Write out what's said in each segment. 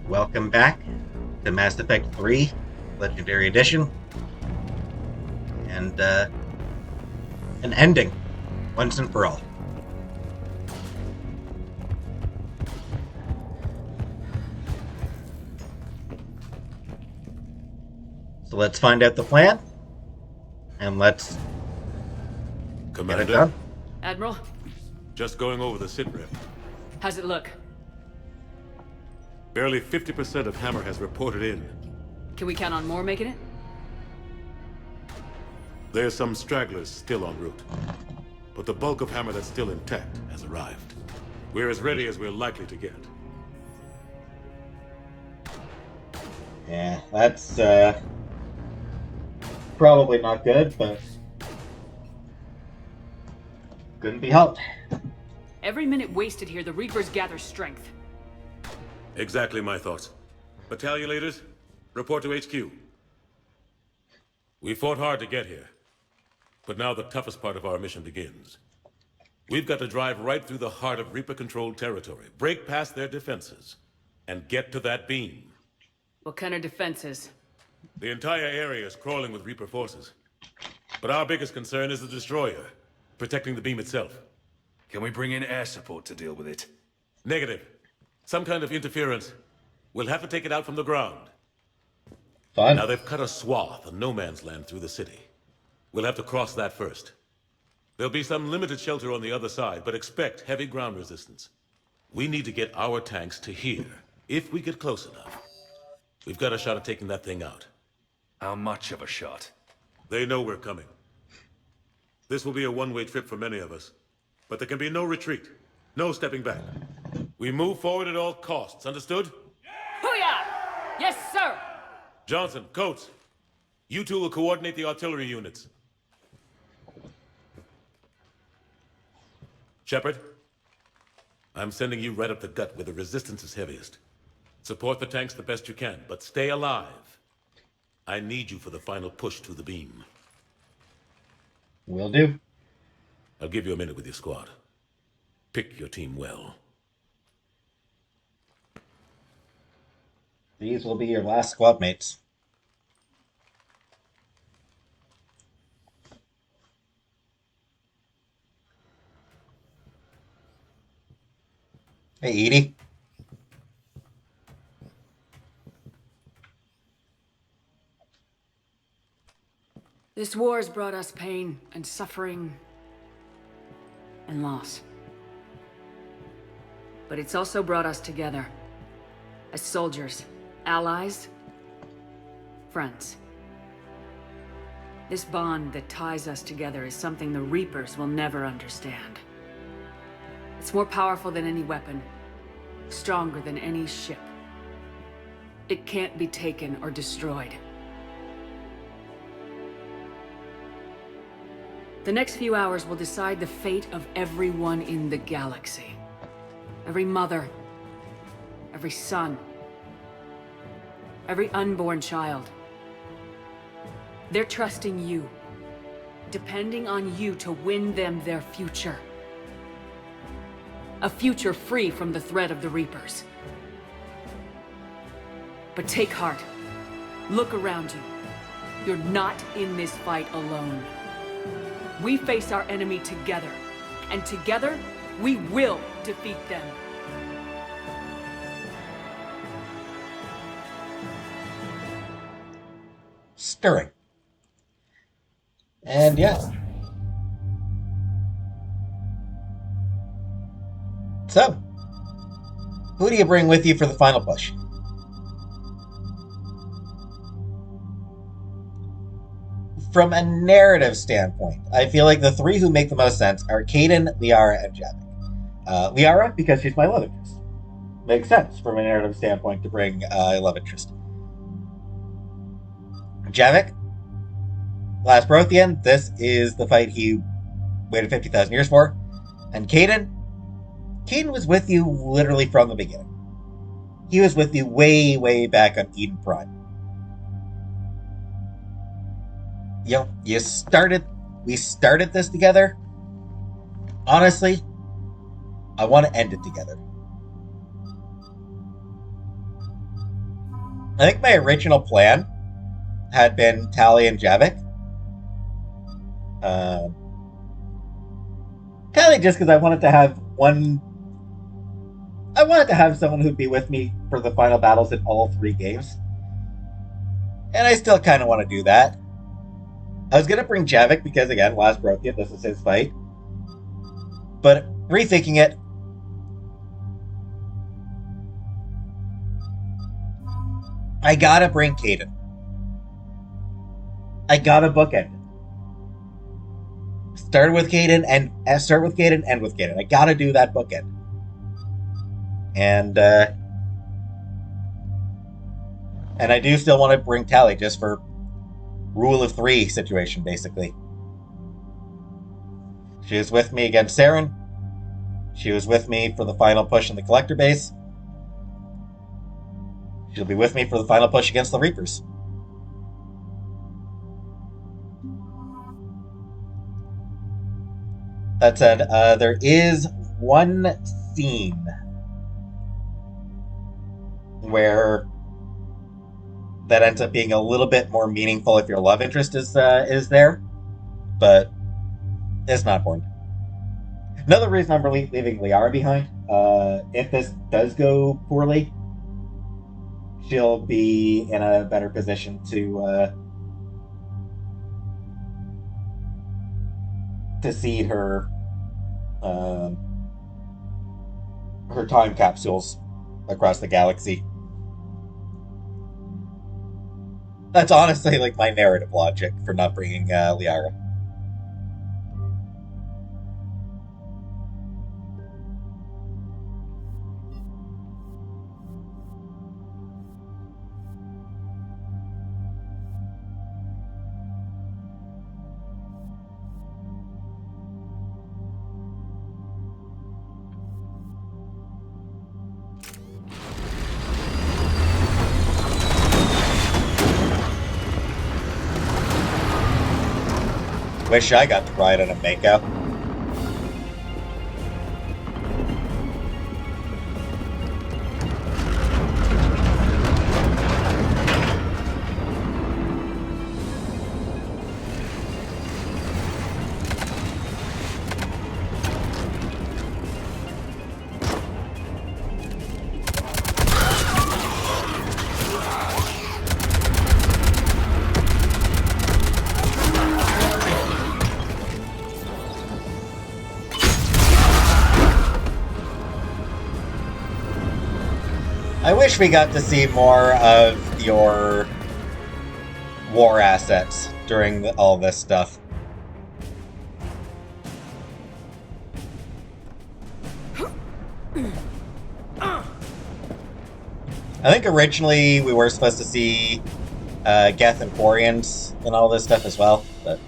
Welcome back to Mass Effect 3 Legendary Edition. And an ending, once and for all. So let's find out the plan, and let's Commander, get it done. Admiral, just going over the sit rep. how's it look? Barely 50% of Hammer has reported in. Can we count on more making it? There's some stragglers still en route. But the bulk of Hammer that's still intact has arrived. We're as ready as we're likely to get. Yeah, that's probably not good, but couldn't be helped. Every minute wasted here, the Reapers gather strength. Exactly my thoughts. Battalion leaders, report to HQ. We fought hard to get here. But now the toughest part of our mission begins. We've got to drive right through the heart of Reaper-controlled territory, break past their defenses, and get to that beam. What kind of defenses? The entire area is crawling with Reaper forces. But our biggest concern is the destroyer, protecting the beam itself. Can we bring in air support to deal with it? Negative. Some kind of interference. We'll have to take it out from the ground. Fine. Now they've cut a swath of no man's land through the city. We'll have to cross that first. There'll be some limited shelter on the other side, but expect heavy ground resistance. We need to get our tanks to here, if we get close enough. We've got a shot at taking that thing out. How much of a shot? They know we're coming. This will be a one-way trip for many of us. But there can be no retreat. No stepping back. We move forward at all costs, understood? Hoo-yah! Yes, sir! Johnson, Coates, you two will coordinate the artillery units. Shepard, I'm sending you right up the gut where the resistance is heaviest. Support the tanks the best you can, but stay alive. I need you for the final push to the beam. Will do. I'll give you a minute with your squad. Pick your team well. These will be your last squad mates. Hey, Edie. This war has brought us pain and suffering and loss. But it's also brought us together. As soldiers, allies, friends. This bond that ties us together is something the Reapers will never understand. It's more powerful than any weapon, stronger than any ship. It can't be taken or destroyed. The next few hours will decide the fate of everyone in the galaxy. Every mother, every son, every unborn child. They're trusting you, depending on you to win them their future. A future free from the threat of the Reapers. But take heart. Look around you. You're not in this fight alone. We face our enemy together, and together, we will defeat them. Stirring. And yeah. So, who do you bring with you for the final push? From a narrative standpoint, I feel like the three who make the most sense are Kaidan, Liara, and Javik. Liara, because she's my love interest. Makes sense from a narrative standpoint to bring a love interest. Javik, Last Prothean, this is the fight he waited 50,000 years for. And Kaidan was with you literally from the beginning. He was with you way, way back on Eden Prime. We started this together. Honestly, I want to end it together. I think my original plan had been Tali and Javik. Tali just because I wanted to have someone who'd be with me for the final battles in all 3 games. And I still kind of want to do that. I was going to bring Javik because, again, last Prothean, this is his fight. But rethinking it, I gotta bring Kaidan. I gotta bookend. Start with Kaidan, end with Kaidan. I gotta do that bookend. And I do still want to bring Tali just for rule of 3 situation, basically. She was with me against Saren. She was with me for the final push in the Collector base. She'll be with me for the final push against the Reapers. That said, there is one scene where that ends up being a little bit more meaningful if your love interest is there, but it's not important. Another reason I'm leaving Liara behind, if this does go poorly, she'll be in a better position to seed her time capsules across the galaxy. That's honestly like my narrative logic for not bringing Liara. Wish I got to ride on a Mako. I wish we got to see more of your war assets during all this stuff. I think originally we were supposed to see Geth and Quarians and all this stuff as well, but...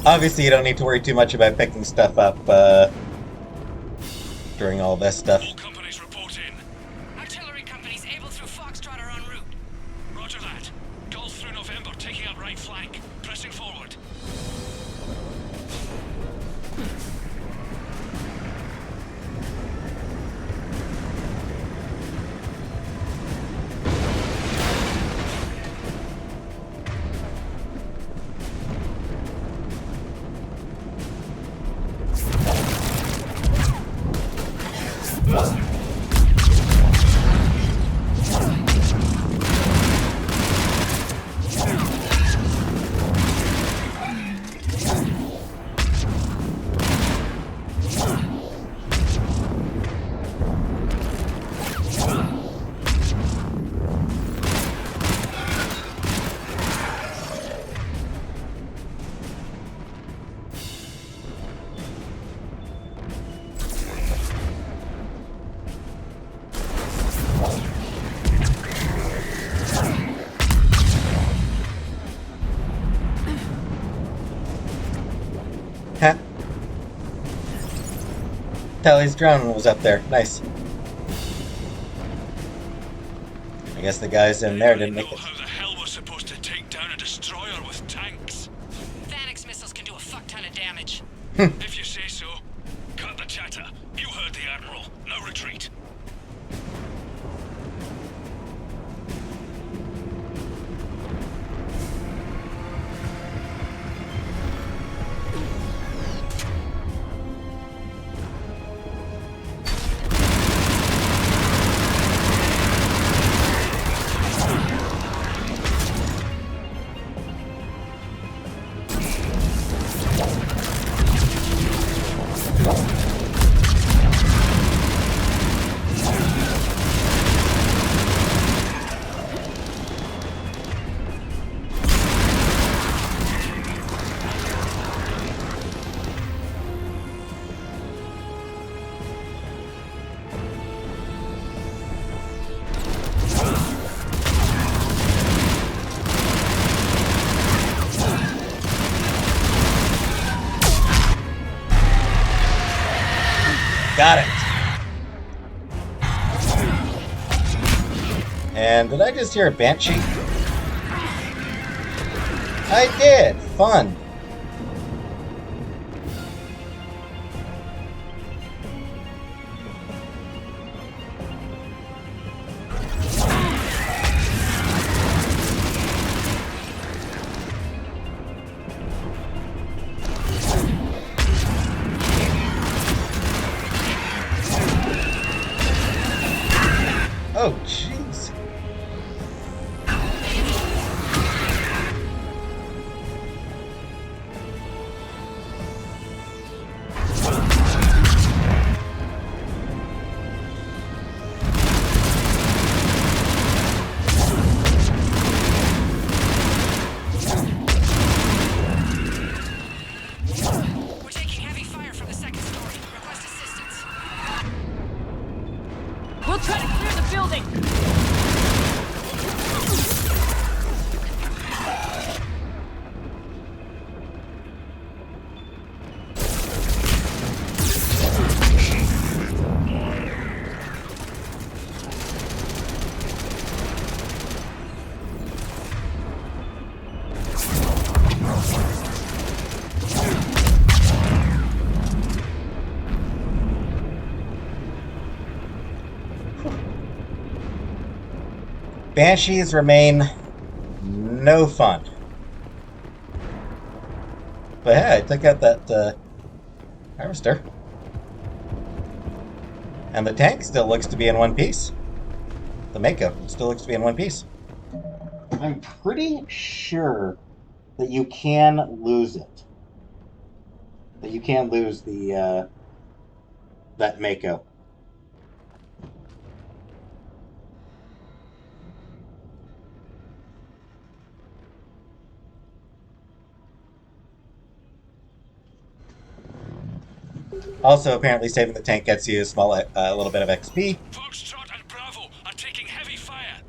Obviously, you don't need to worry too much about picking stuff up during all this stuff. All companies report in. Artillery companies able through Foxtrot are en route. Roger that. Gulf through November, taking up right flank. Pressing forward. Ha. Tally's drone was up there. Nice. I guess the guys in there didn't make it. How the hell we're supposed to take down a destroyer with tanks? Vanix missiles can do a fuck ton of damage. If you say so. Cut the chatter. You heard the Admiral. No retreat. Got it. And did I just hear a banshee? I did. Fun. Oh, jeez. We're taking heavy fire from the second story. Request assistance. We'll try to clear the building! Banshees remain no fun. But hey, I took out that harvester. And the tank still looks to be in one piece. The Mako still looks to be in one piece. I'm pretty sure that you can lose it. That you can lose the that Mako. Also, apparently, saving the tank gets you a little bit of XP. Foxtrot and Bravo are taking heavy fire.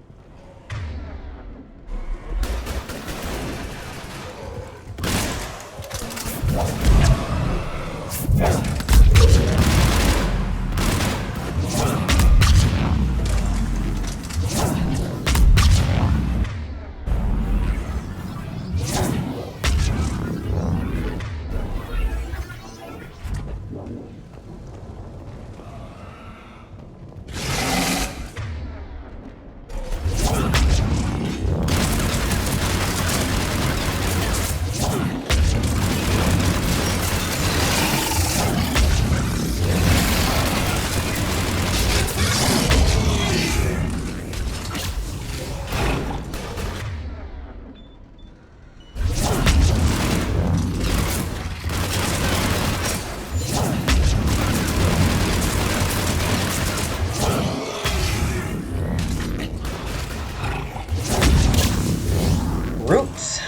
Roots.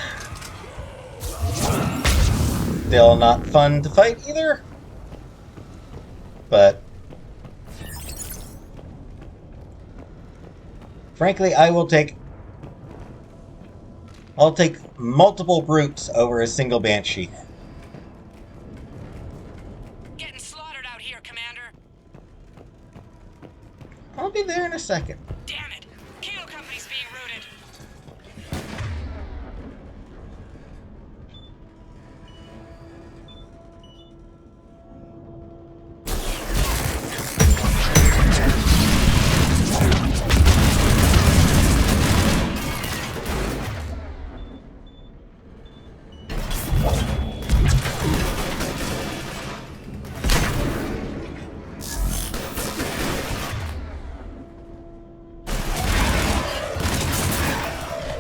Still not fun to fight either. But frankly, I'll take multiple brutes over a single banshee. I'll be there in a second. Damn it! Kilo Company's being routed.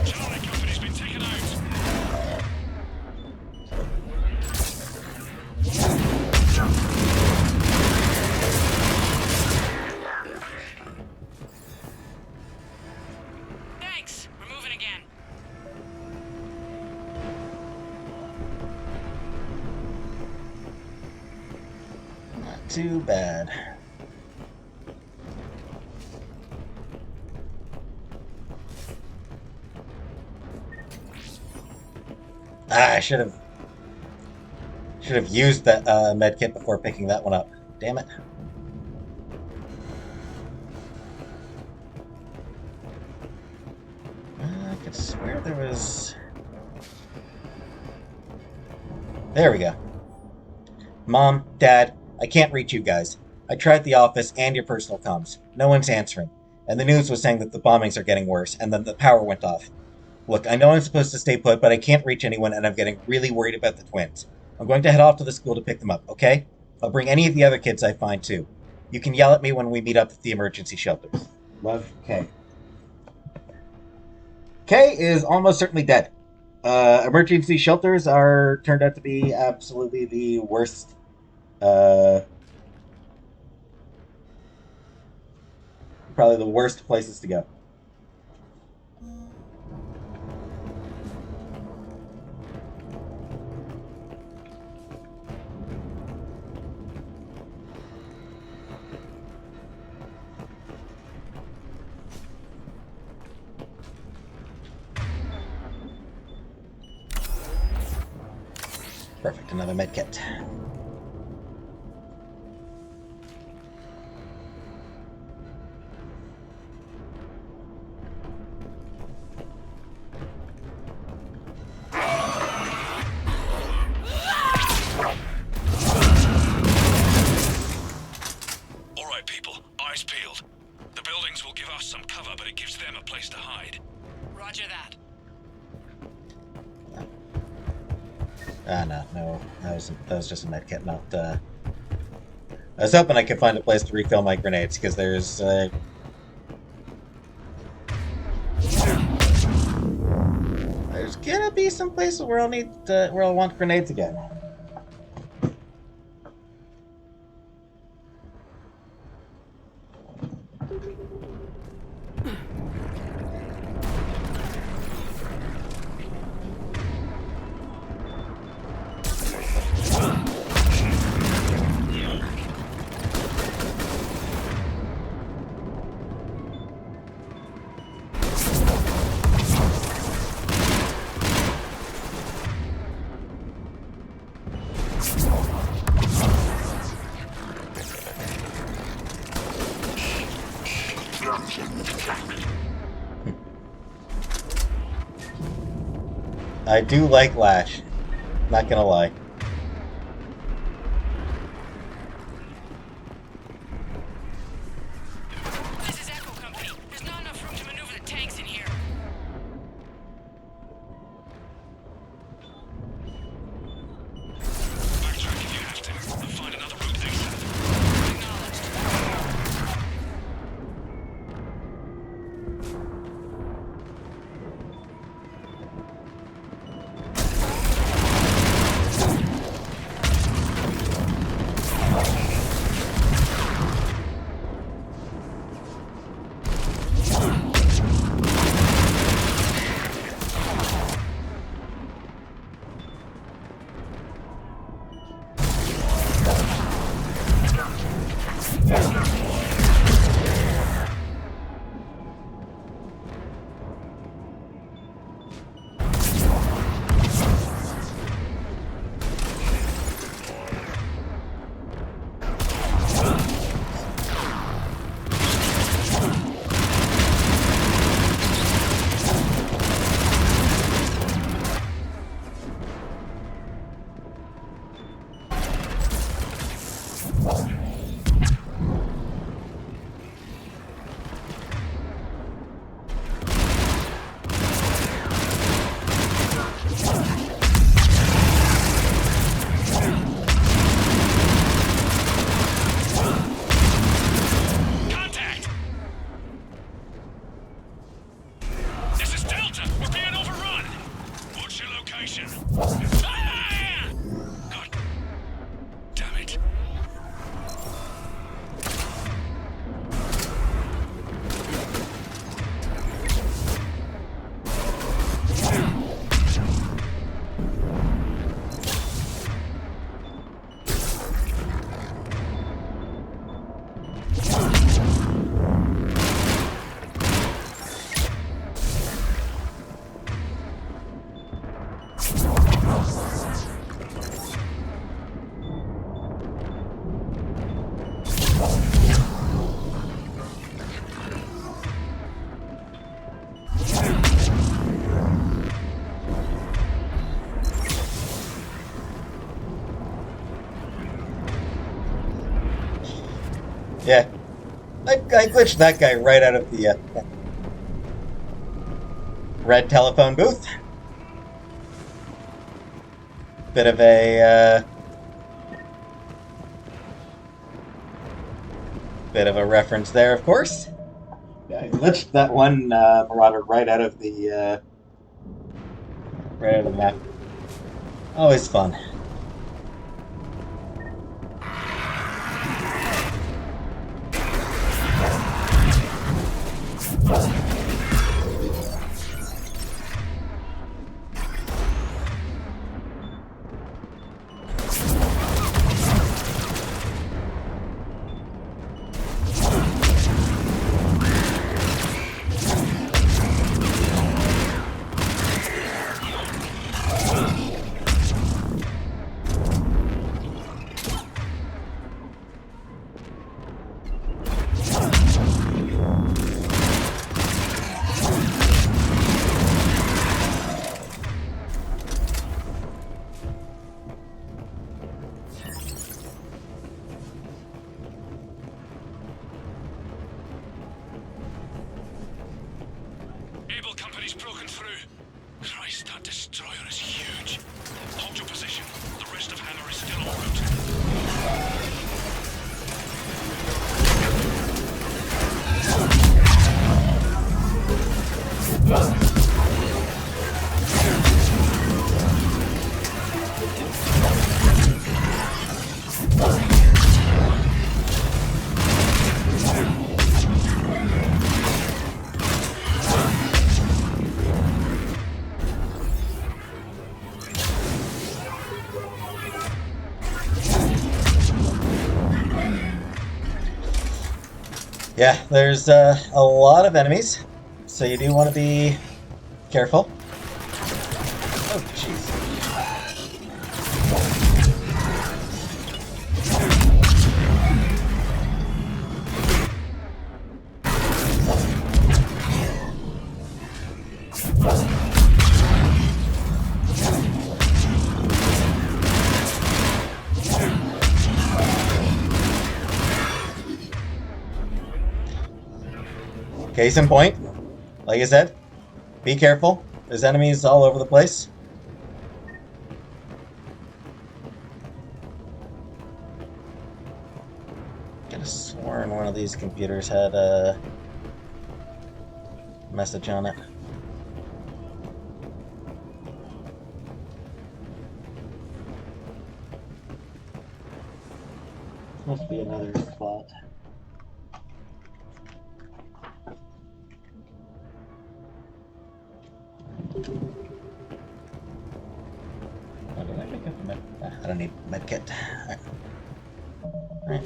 Charlie Company's been taken out. Thanks. We're moving again. Not too bad. I should have used that med kit before picking that one up. Damn it. I could swear there was... There we go. Mom, Dad, I can't reach you guys. I tried the office and your personal comms. No one's answering. And the news was saying that the bombings are getting worse, and then the power went off. Look, I know I'm supposed to stay put, but I can't reach anyone, and I'm getting really worried about the twins. I'm going to head off to the school to pick them up, okay? I'll bring any of the other kids I find, too. You can yell at me when we meet up at the emergency shelters. Love, Kay. Kay is almost certainly dead. Emergency shelters are turned out to be absolutely the worst. Probably the worst places to go. Perfect, another med kit. All right, people. Eyes peeled. The buildings will give us some cover, but it gives them a place to hide. Roger that. No. That was just a med kit, not, I was hoping I could find a place to refill my grenades, because there's, there's gonna be some places where where I'll want grenades again. I do like Lash. Not gonna lie. This is Echo Company. There's not enough room to maneuver the tanks in here. Backtrack if you have to, and find another route exit. Acknowledged. Confrontation. Fire! God damn it. Yeah. I glitched that guy right out of the red telephone booth. Bit of a reference there, of course. Yeah, I glitched that one marauder right out of the map. Always fun. Able company's broken through. Christ, that destroyer is huge. Hold your position. The rest of Hammer is still en route. Yeah, there's a lot of enemies, so you do want to be careful. Oh, jeez. Case in point, like I said, be careful. There's enemies all over the place. Could have sworn one of these computers had a message on it. Must be another spot. Oh, did I pick up a med? I don't need a medkit. Alright.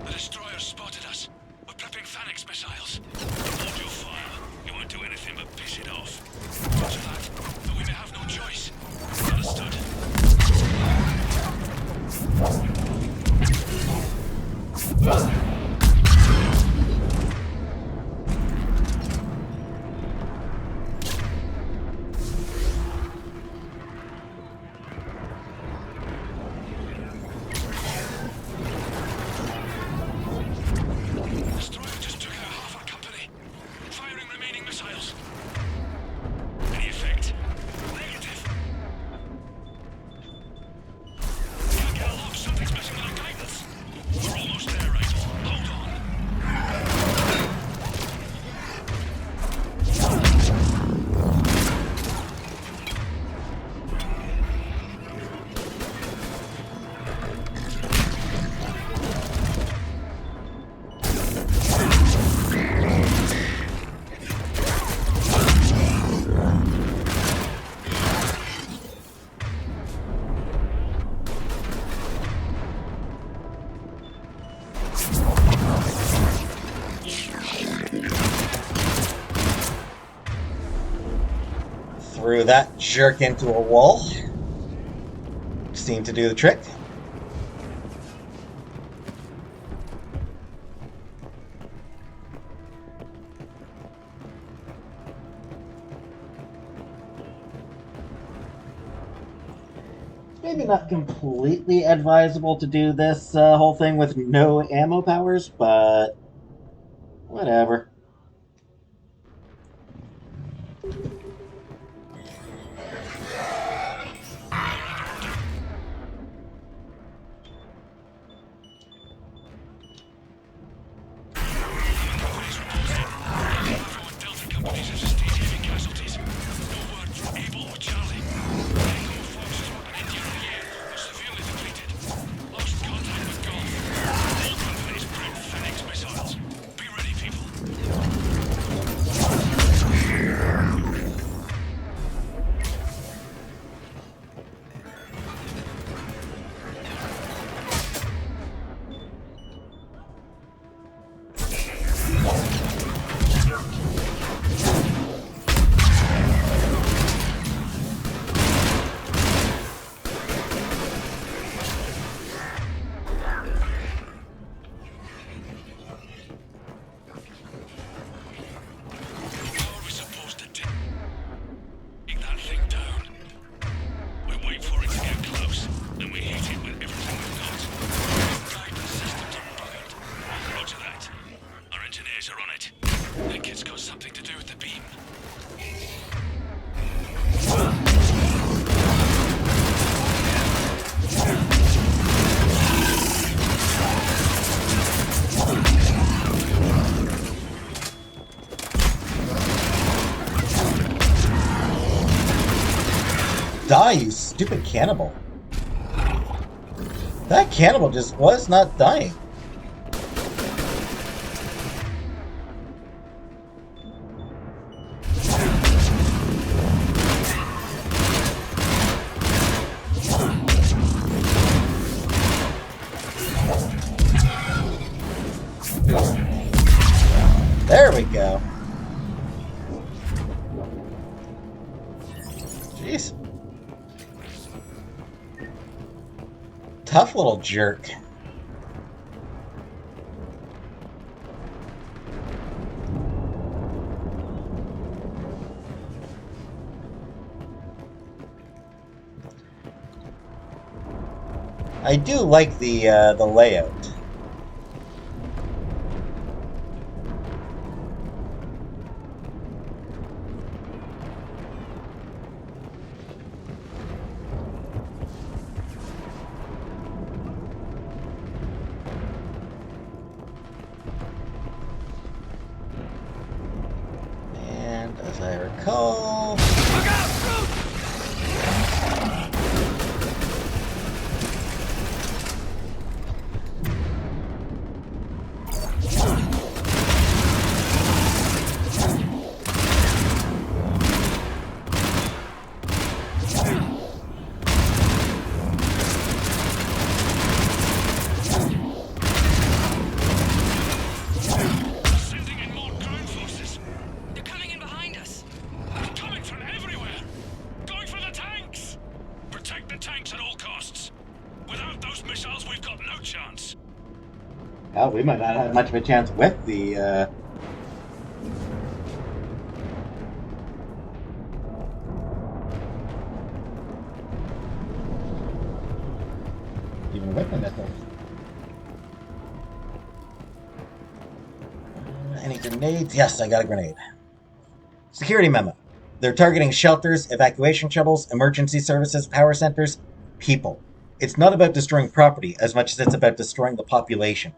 The destroyer spotted us. We're prepping Phanex missiles. Hold your fire. You won't do anything but piss it off. Roger that. But we may have no choice. Understood. Threw that jerk into a wall. Seemed to do the trick. Maybe not completely advisable to do this whole thing with no ammo powers, but whatever. Everyone Delta companies have sustained heavy casualties. No word from Able or Charlie. Echo forces and India in the air are severely depleted. Lost contact with Golf. All companies prep Phoenix missiles. Be ready, people. How are we supposed to take that thing down? We wait for it to get close, then we hit it with everything we've got. Guidance systems are buggered. Roger that. Our engineers are on it. That kid's got something to do with the beam. Die, you stupid cannibal. That cannibal just was not dying. There we go. Jeez. Tough little jerk. I do like the layout. And as I recall, Look out, Fruit! Sending in more ground forces. They're coming in behind us. They're coming from everywhere. Going for the tanks. Protect the tanks at all costs. Without those missiles, we've got no chance. well, we might not have much of a chance with the even with the missiles. Any grenades? Yes, I got a grenade. Security memo. They're targeting shelters, evacuation shuttles, emergency services, power centers, people. It's not about destroying property as much as it's about destroying the population.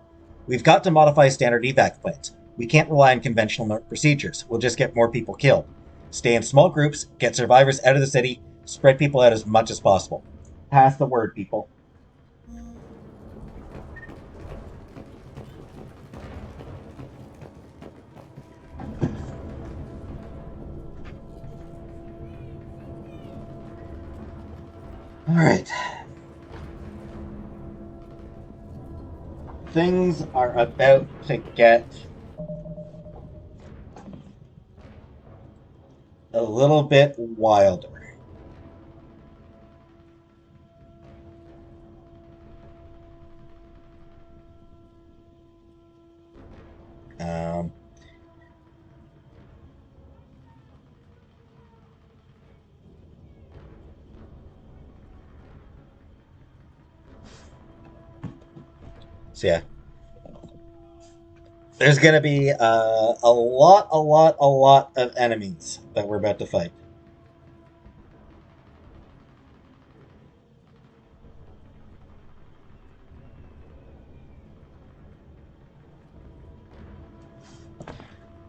We've got to modify standard evac plans. We can't rely on conventional procedures. We'll just get more people killed. Stay in small groups, get survivors out of the city, spread people out as much as possible. Pass the word, people. Alright. Things are about to get a little bit wilder. Um, so yeah, there's gonna be a lot of enemies that we're about to fight.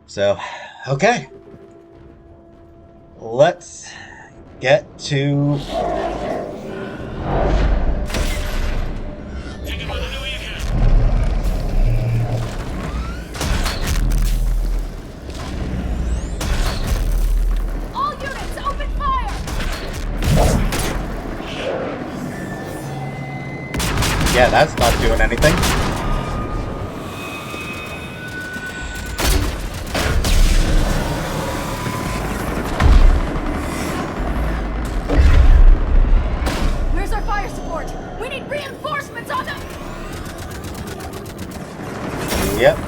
So, okay, let's get to. Take it with the new you can. All units, open fire! Yeah, that's not doing anything. Where's our fire support? We need reinforcements on them! Yep.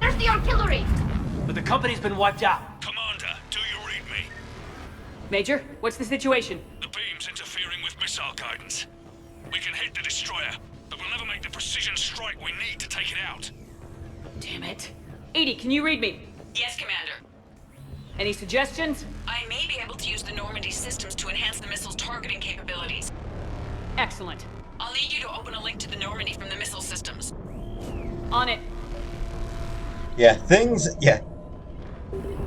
There's the artillery! But the company's been wiped out. Commander, do you read me? Major, what's the situation? The beam's interfering with missile guidance. We can hit the destroyer, but we'll never make the precision strike we need to take it out. Damn it. 80, can you read me? Yes, Commander. Any suggestions? I may be able to use the Normandy systems to enhance the missile's targeting capabilities. Excellent. I'll need you to open a link to the Normandy from the missile systems. On it. Yeah, things. Yeah.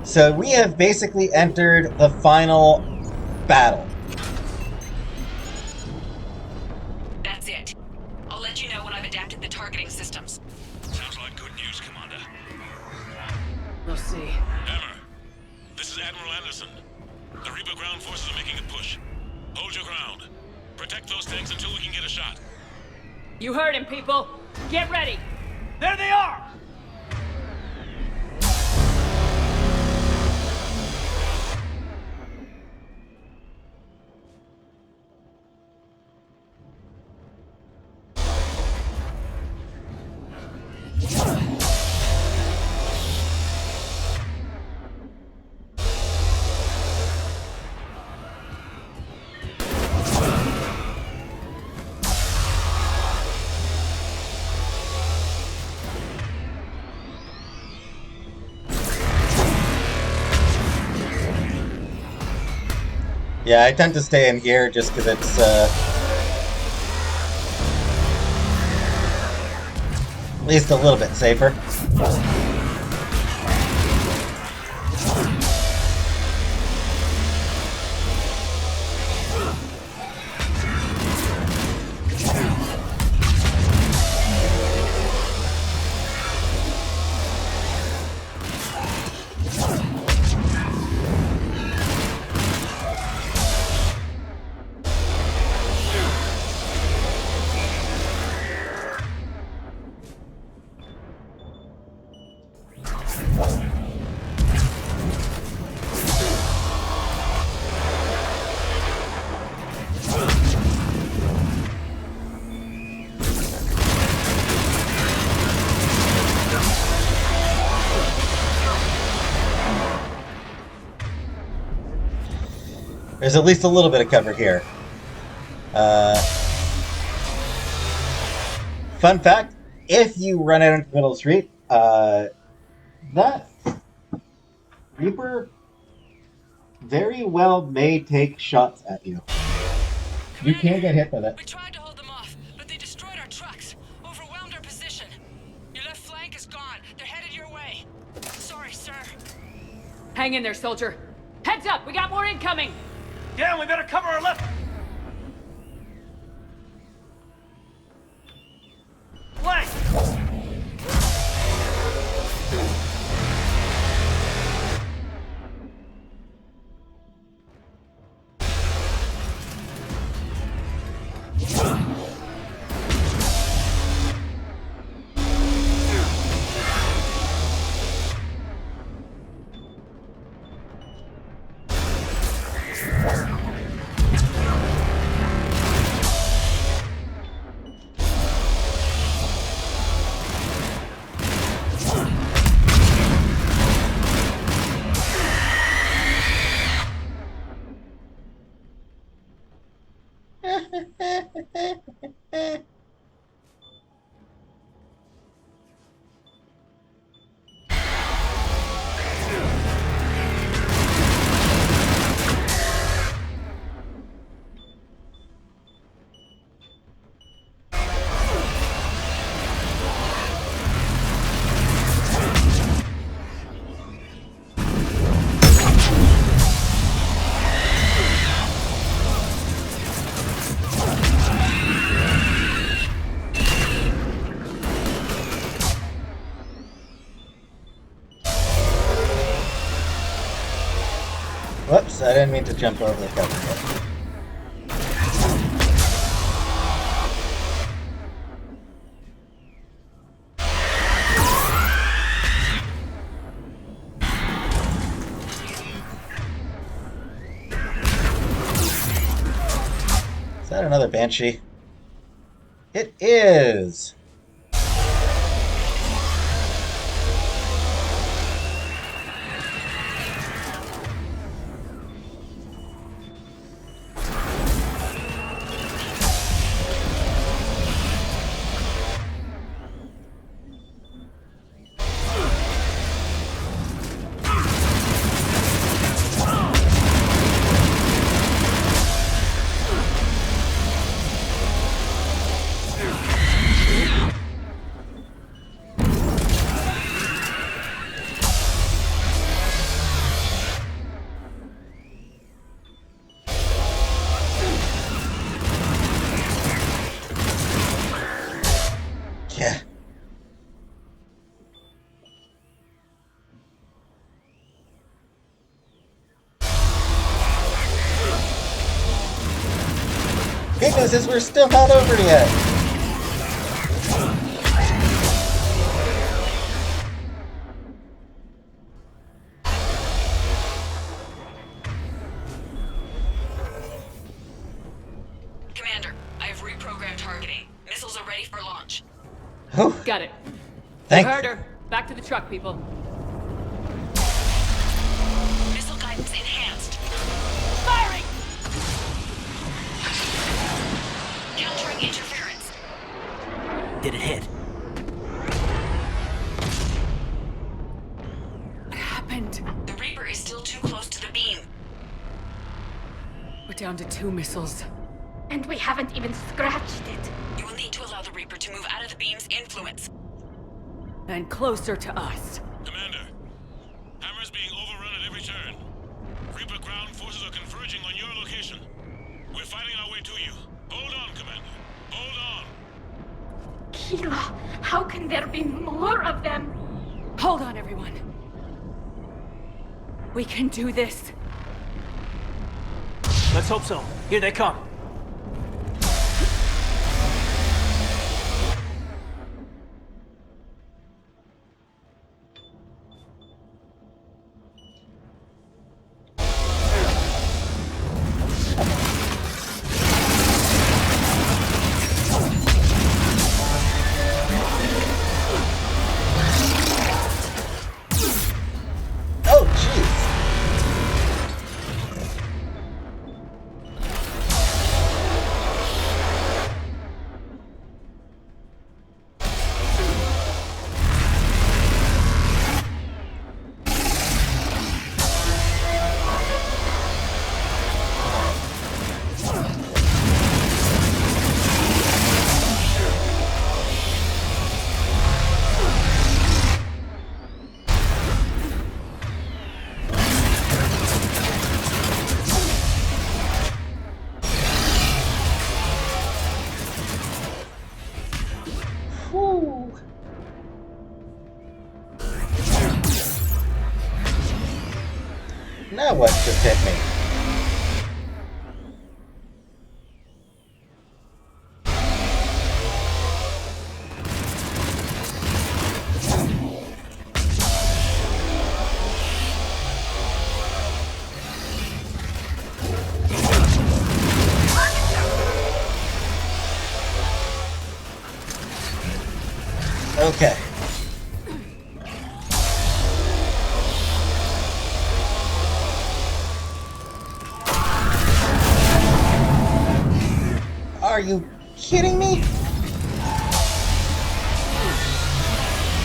So we have basically entered the final battle. That's it. I'll let you know when I've adapted the targeting systems. Sounds like good news, Commander. We'll see. Hammer, this is Admiral Anderson. The Reaper ground forces are making a push. Hold your ground. Protect those tanks until we can get a shot. You heard him, people. Get ready. There they are! Yeah, I tend to stay in here just because it's at least a little bit safer. There's at least a little bit of cover here. Fun fact, if you run out into the middle of the street, that Reaper very well may take shots at you. You can get hit by that. We tried to hold them off, but they destroyed our trucks, overwhelmed our position. Your left flank is gone. They're headed your way. Sorry, sir. Hang in there, soldier. Heads up, we got more incoming. Yeah, we better cover our left. Flank. Whoops, I didn't mean to jump over the cover. Is that another Banshee? It is! Yeah. Good news is we're still not over yet. Commander, I have reprogrammed targeting. Missiles are ready for launch. Oh, Got it. thank Heard you. her. Back to the truck, people. Missile guidance enhanced. Firing! Countering interference. Did it hit? What happened? The Reaper is still too close to the beam. We're down to 2 missiles. And we haven't even scratched it. You will need to allow the Reaper to move out of the beam's influence. And closer to us. Commander, Hammer's being overrun at every turn. Reaper ground forces are converging on your location. We're fighting our way to you. Hold on, Commander. Hold on. Kila, how can there be more of them? Hold on, everyone. We can do this. Let's hope so. Here they come. Oh, jeez. Okay. Are you kidding me?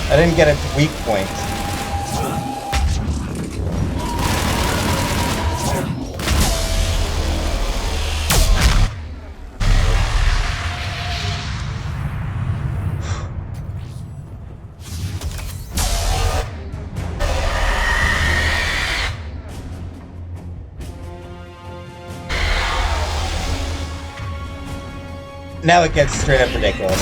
I didn't get its weak point. Now it gets straight up ridiculous.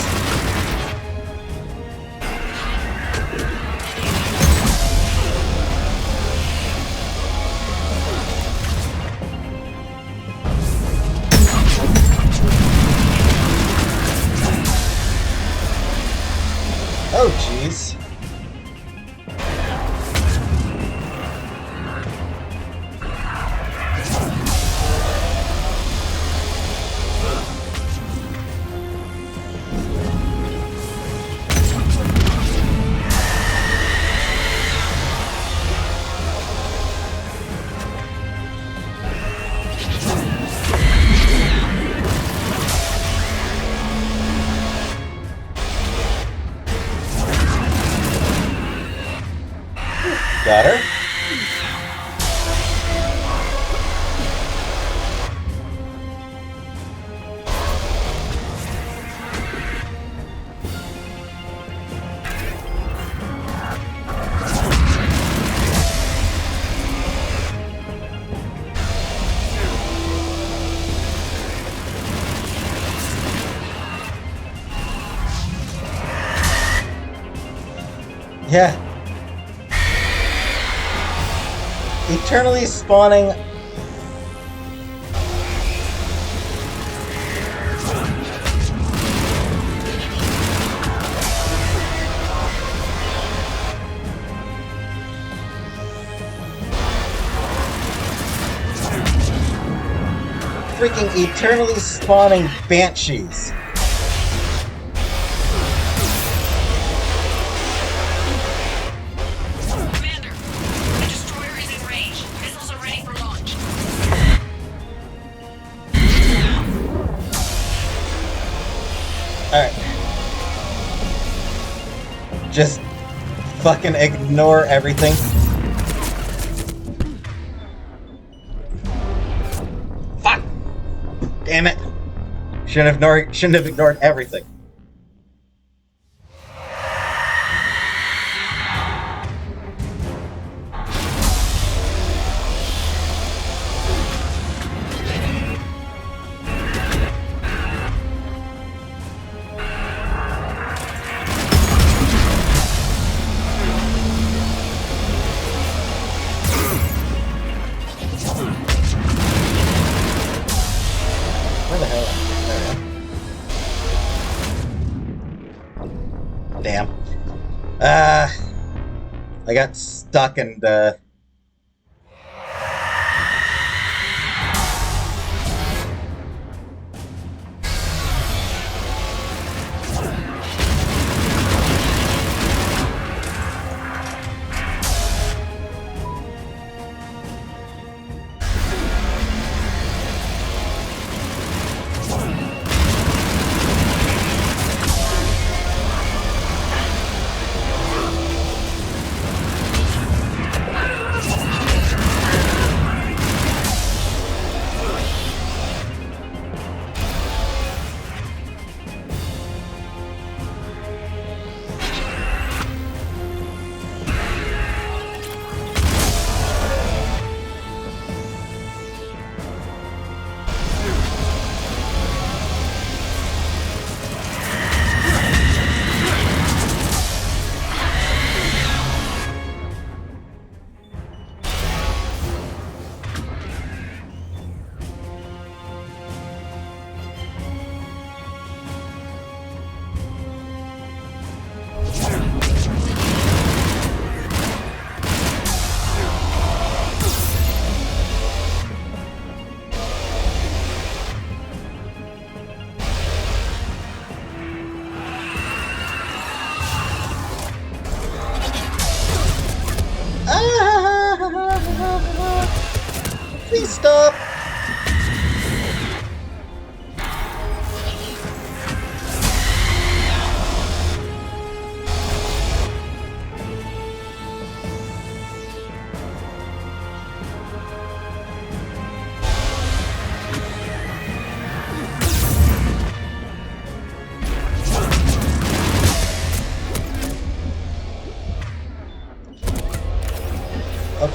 Oh, jeez. Got her. Yeah. Eternally spawning. Freaking eternally spawning banshees. Alright. Just fucking ignore everything. Fuck! Damn it. Shouldn't have ignored everything. Where the hell? There we go. Damn. I got stuck and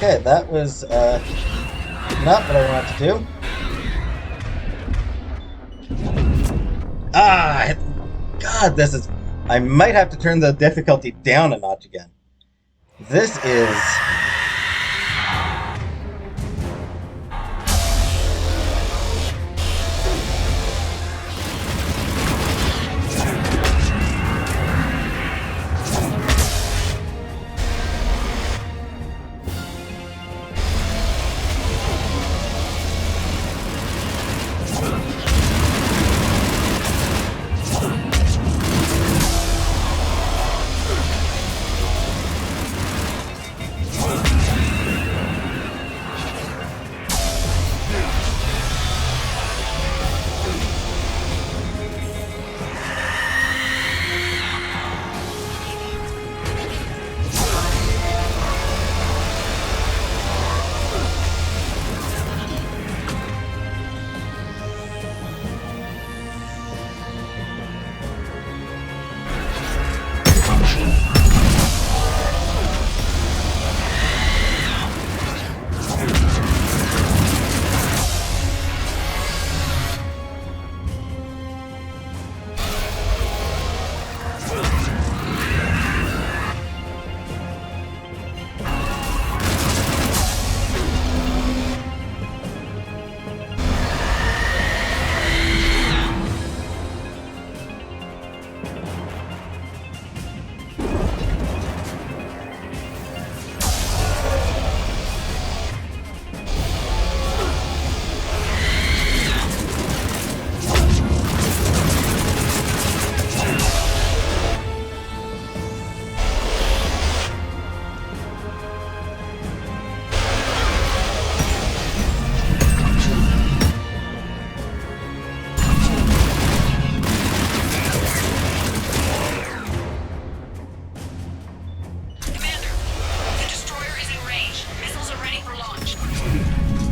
Okay, that was not what I wanted to do. God, this is... I might have to turn the difficulty down a notch again. This is...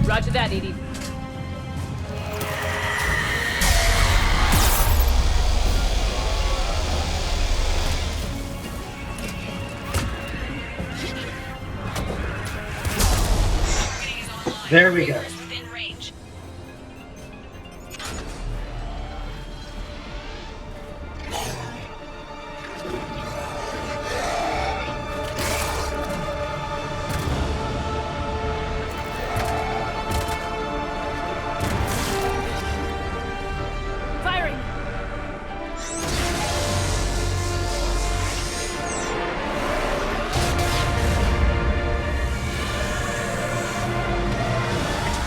Roger that, Edie. There we go. Within range. Firing!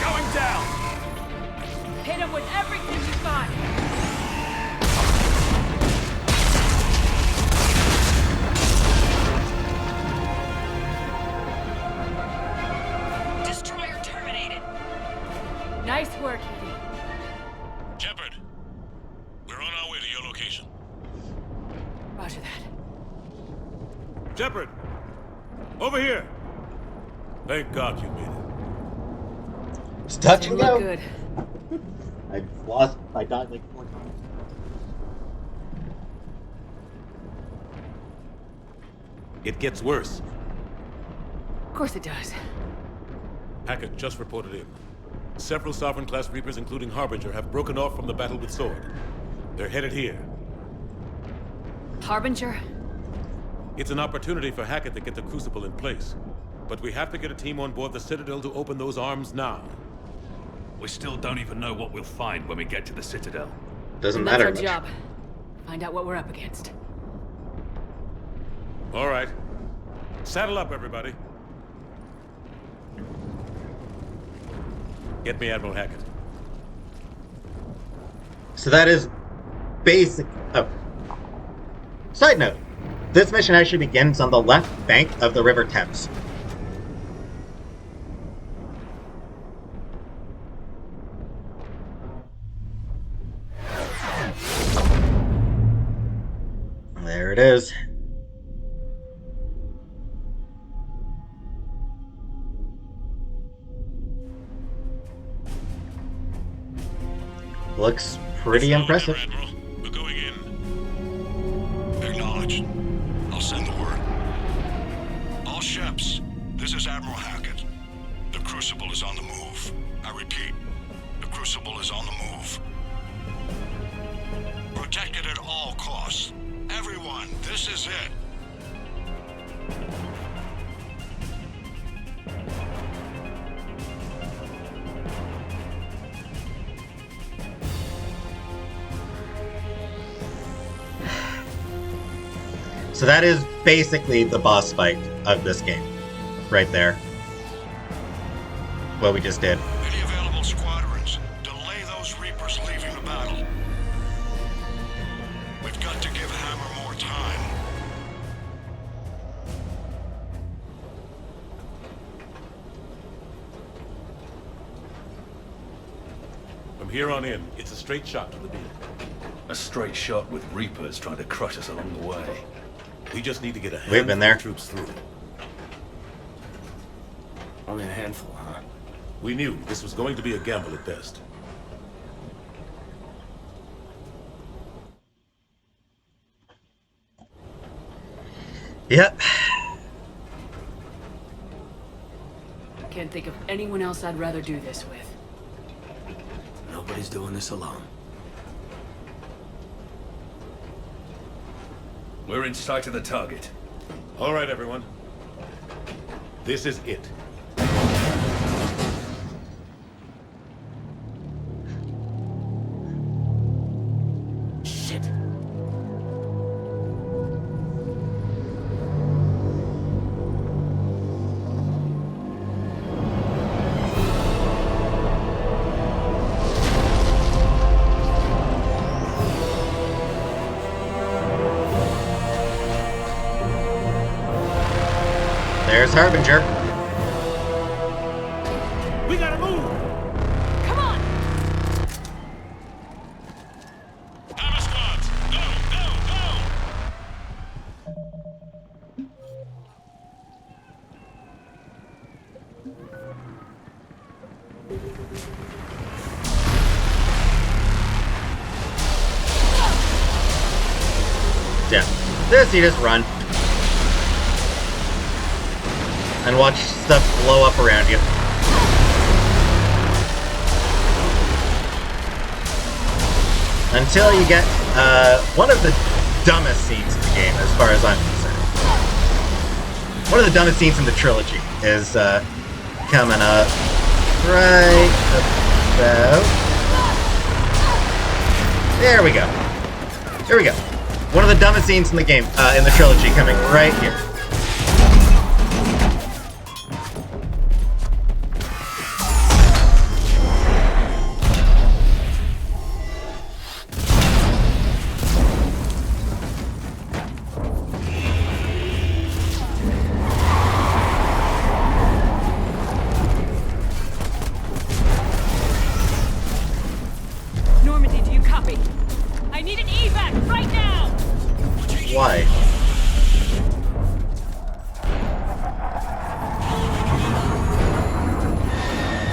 Going down! Hit him with everything you got! Destroyer terminated. Nice work, Edie. Shepard, we're on our way to your location. Roger that. Shepard, over here. Thank God you made it. It's touch You and look go. good. I died like 4 times. It gets worse. Of course it does. Hackett just reported in. Several Sovereign-class Reapers, including Harbinger, have broken off from the battle with Sword. They're headed here. Harbinger? It's an opportunity for Hackett to get the Crucible in place. But we have to get a team on board the Citadel to open those arms now. We still don't even know what we'll find when we get to the Citadel. Doesn't That's matter our much. job. Find out what we're up against. All right. Saddle up, everybody. Get me Admiral Hackett. So that is basic. Oh. Side note: this mission actually begins on the left bank of the River Thames. There it is. Looks pretty impressive. Admiral. We're going in. Acknowledged. I'll send the word. All ships, this is Admiral Hackett. Crucible is on the move. Protect it at all costs. Everyone, this is it. So that is basically the boss fight of this game. Right there. What we just did. Any available squadrons, delay those Reapers leaving the battle. We've got to give Hammer more time. From here on in, it's a straight shot to the beam. A straight shot with Reapers trying to crush us along the way. We just need to get a We've been there. handful of troops through. Only a handful, huh? We knew this was going to be a gamble at best. Yep. Can't think of anyone else I'd rather do this with. Nobody's doing this alone. We're in sight of the target. All right, everyone. This is it. Shit. There's Harbinger. We gotta move! Come on! Hammer squads, go, go, go! Yeah. This, you just run. And watch stuff blow up around you. Until you get one of the dumbest scenes in the game, as far as I'm concerned. One of the dumbest scenes in the trilogy is coming up right about... There we go. Here we go. One of the dumbest scenes in the game, in the trilogy, coming right here. Normandy, do you copy? I need an evac right now! Why?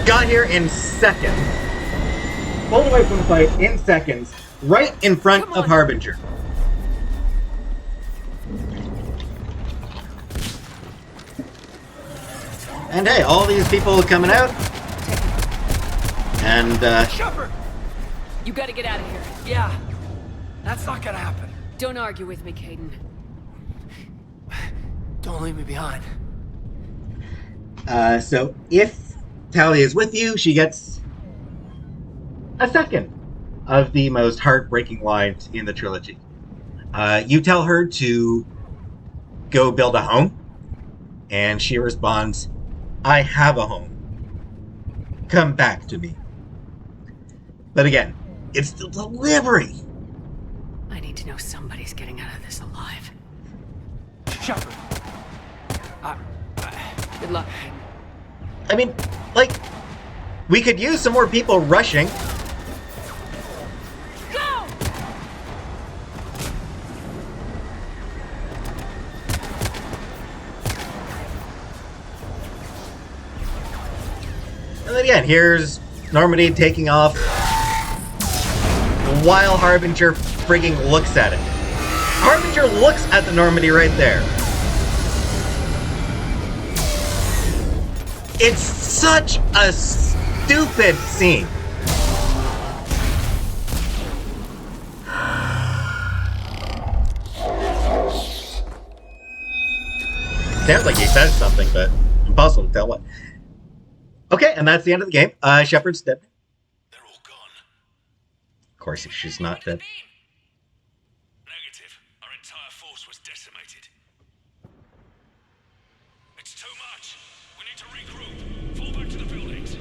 Got here in seconds. Pulled away from the fight in seconds, right in front of Harbinger. And hey, all these people coming out. And, Shepard! You gotta get out of here. Yeah, that's not gonna happen. Don't argue with me, Caden. Don't leave me behind. so if Talia is with you, she gets a second of the most heartbreaking lines in the trilogy. You tell her to go build a home, and she responds, I have a home. Come back to me. But again, it's the delivery. I need to know somebody's getting out of this alive. Shepard. Good luck. I mean, like, we could use some more people rushing. Go! And then again, here's Normandy taking off while Harbinger frigging looks at it. Harbinger looks at the Normandy right there. It's such a stupid scene. Sounds like he says something, but impossible to tell what. Okay, and that's the end of the game. Shepard's dead. They're all gone. Of course, she's not dead. Negative. Our entire force was decimated. It's too much. We need to regroup. Fall back to the buildings.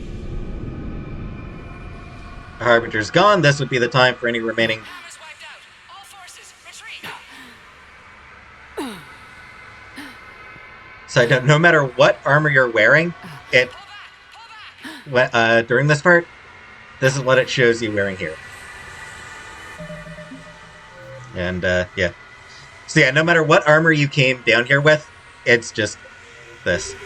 Harbinger's gone. This would be the time for any remaining... Bomb is wiped out. All forces, retreat. So no matter what armor you're wearing, it... during this part, this is what it shows you wearing here. And, yeah. So yeah, no matter what armor you came down here with, it's just this.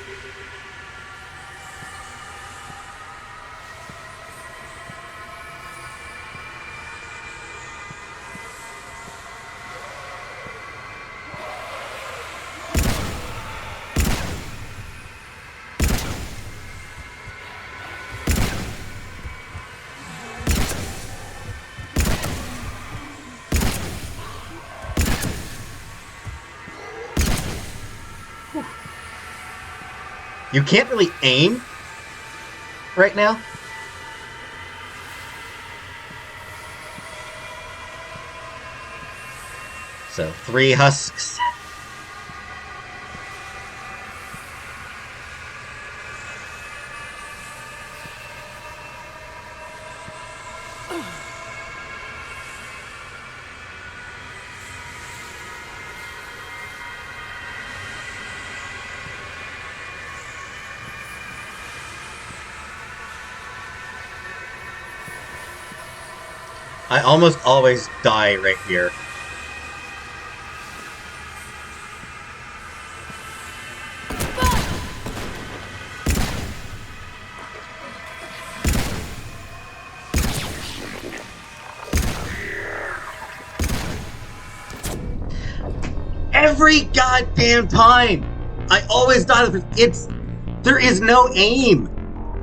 You can't really aim right now. So 3 husks. I almost always die right here. Every goddamn time! I always die. There is no aim!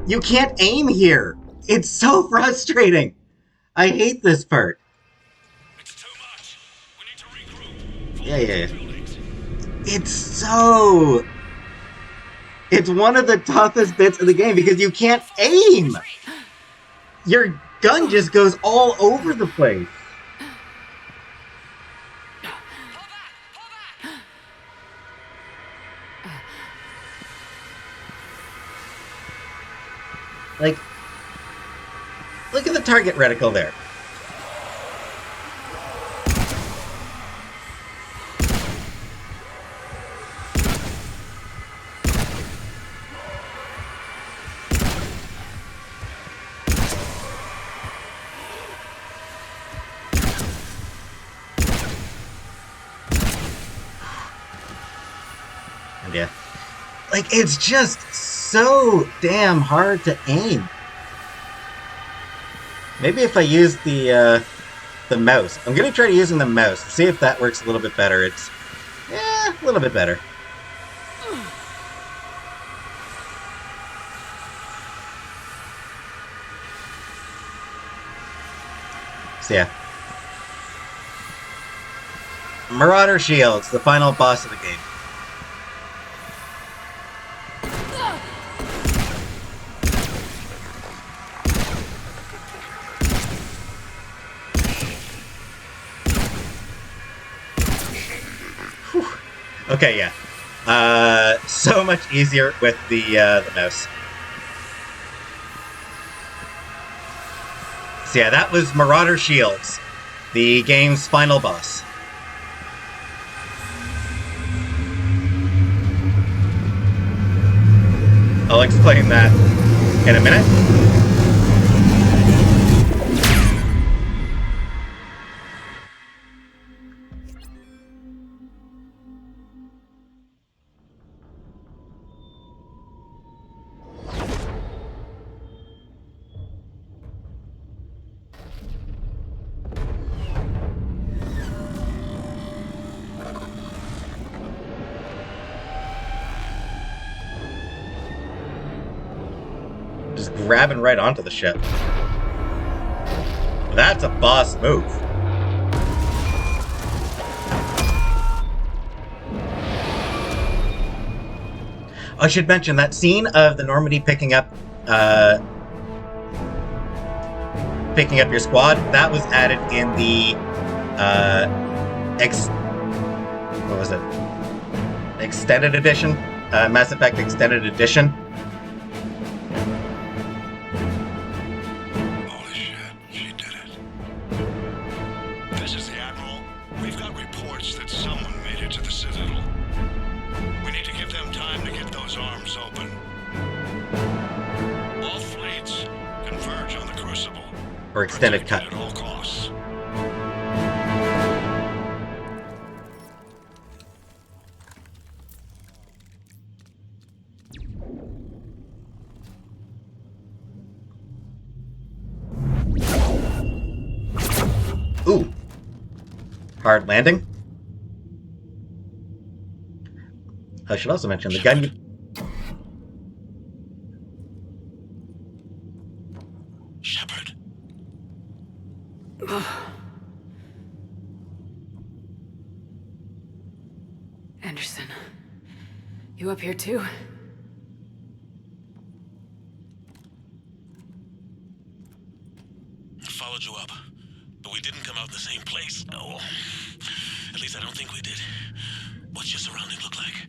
You can't aim here! It's so frustrating! I hate this part. It's too much. We need to regroup. Fall Yeah. back to the buildings. It's one of the toughest bits of the game because you can't aim! Your gun just goes all over the place. Like, look at the target reticle there. And yeah, like, it's just so damn hard to aim. Maybe if I use the mouse. I'm gonna try using the mouse. See if that works a little bit better. It's, yeah, a little bit better. So yeah. Marauder Shields, the final boss of the game. Okay, yeah. So much easier with the mouse. So yeah, that was Marauder Shields, the game's final boss. I'll explain that in a minute. Just grabbing right onto the ship. That's a boss move. I should mention that scene of the Normandy picking up your squad. That was added in the what was it? Extended edition, Mass Effect Extended Edition. Holy shit, she did it. This is the Admiral. We've got reports that someone made it to the Citadel. We need to give them time to get those arms open. All fleets converge on the Crucible. Or extended cut. At all costs. Ooh. Hard landing. I should also mention the gun you... Shepard. Anderson, you up here too? I followed you up, but we didn't come out in the same place. Oh, at least I don't think we did. What's your surroundings look like?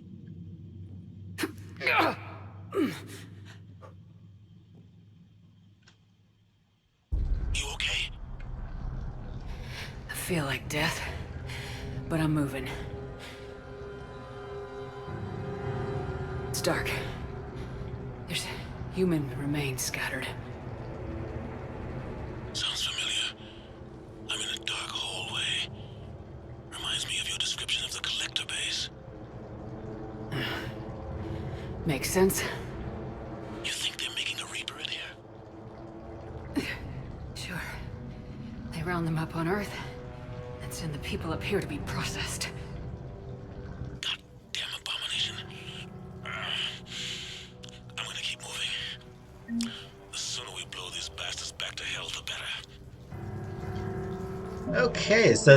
You okay? I feel like death, but I'm moving. It's dark. There's human remains scattered. Sounds familiar. I'm in a dark hallway. Reminds me of your description of the collector base. Makes sense. You think they're making a Reaper in here? Sure. They round them up on Earth, and send the people up here to be processed. Goddamn abomination. I'm gonna keep moving. The sooner we blow these bastards back to hell, the better. Okay, so...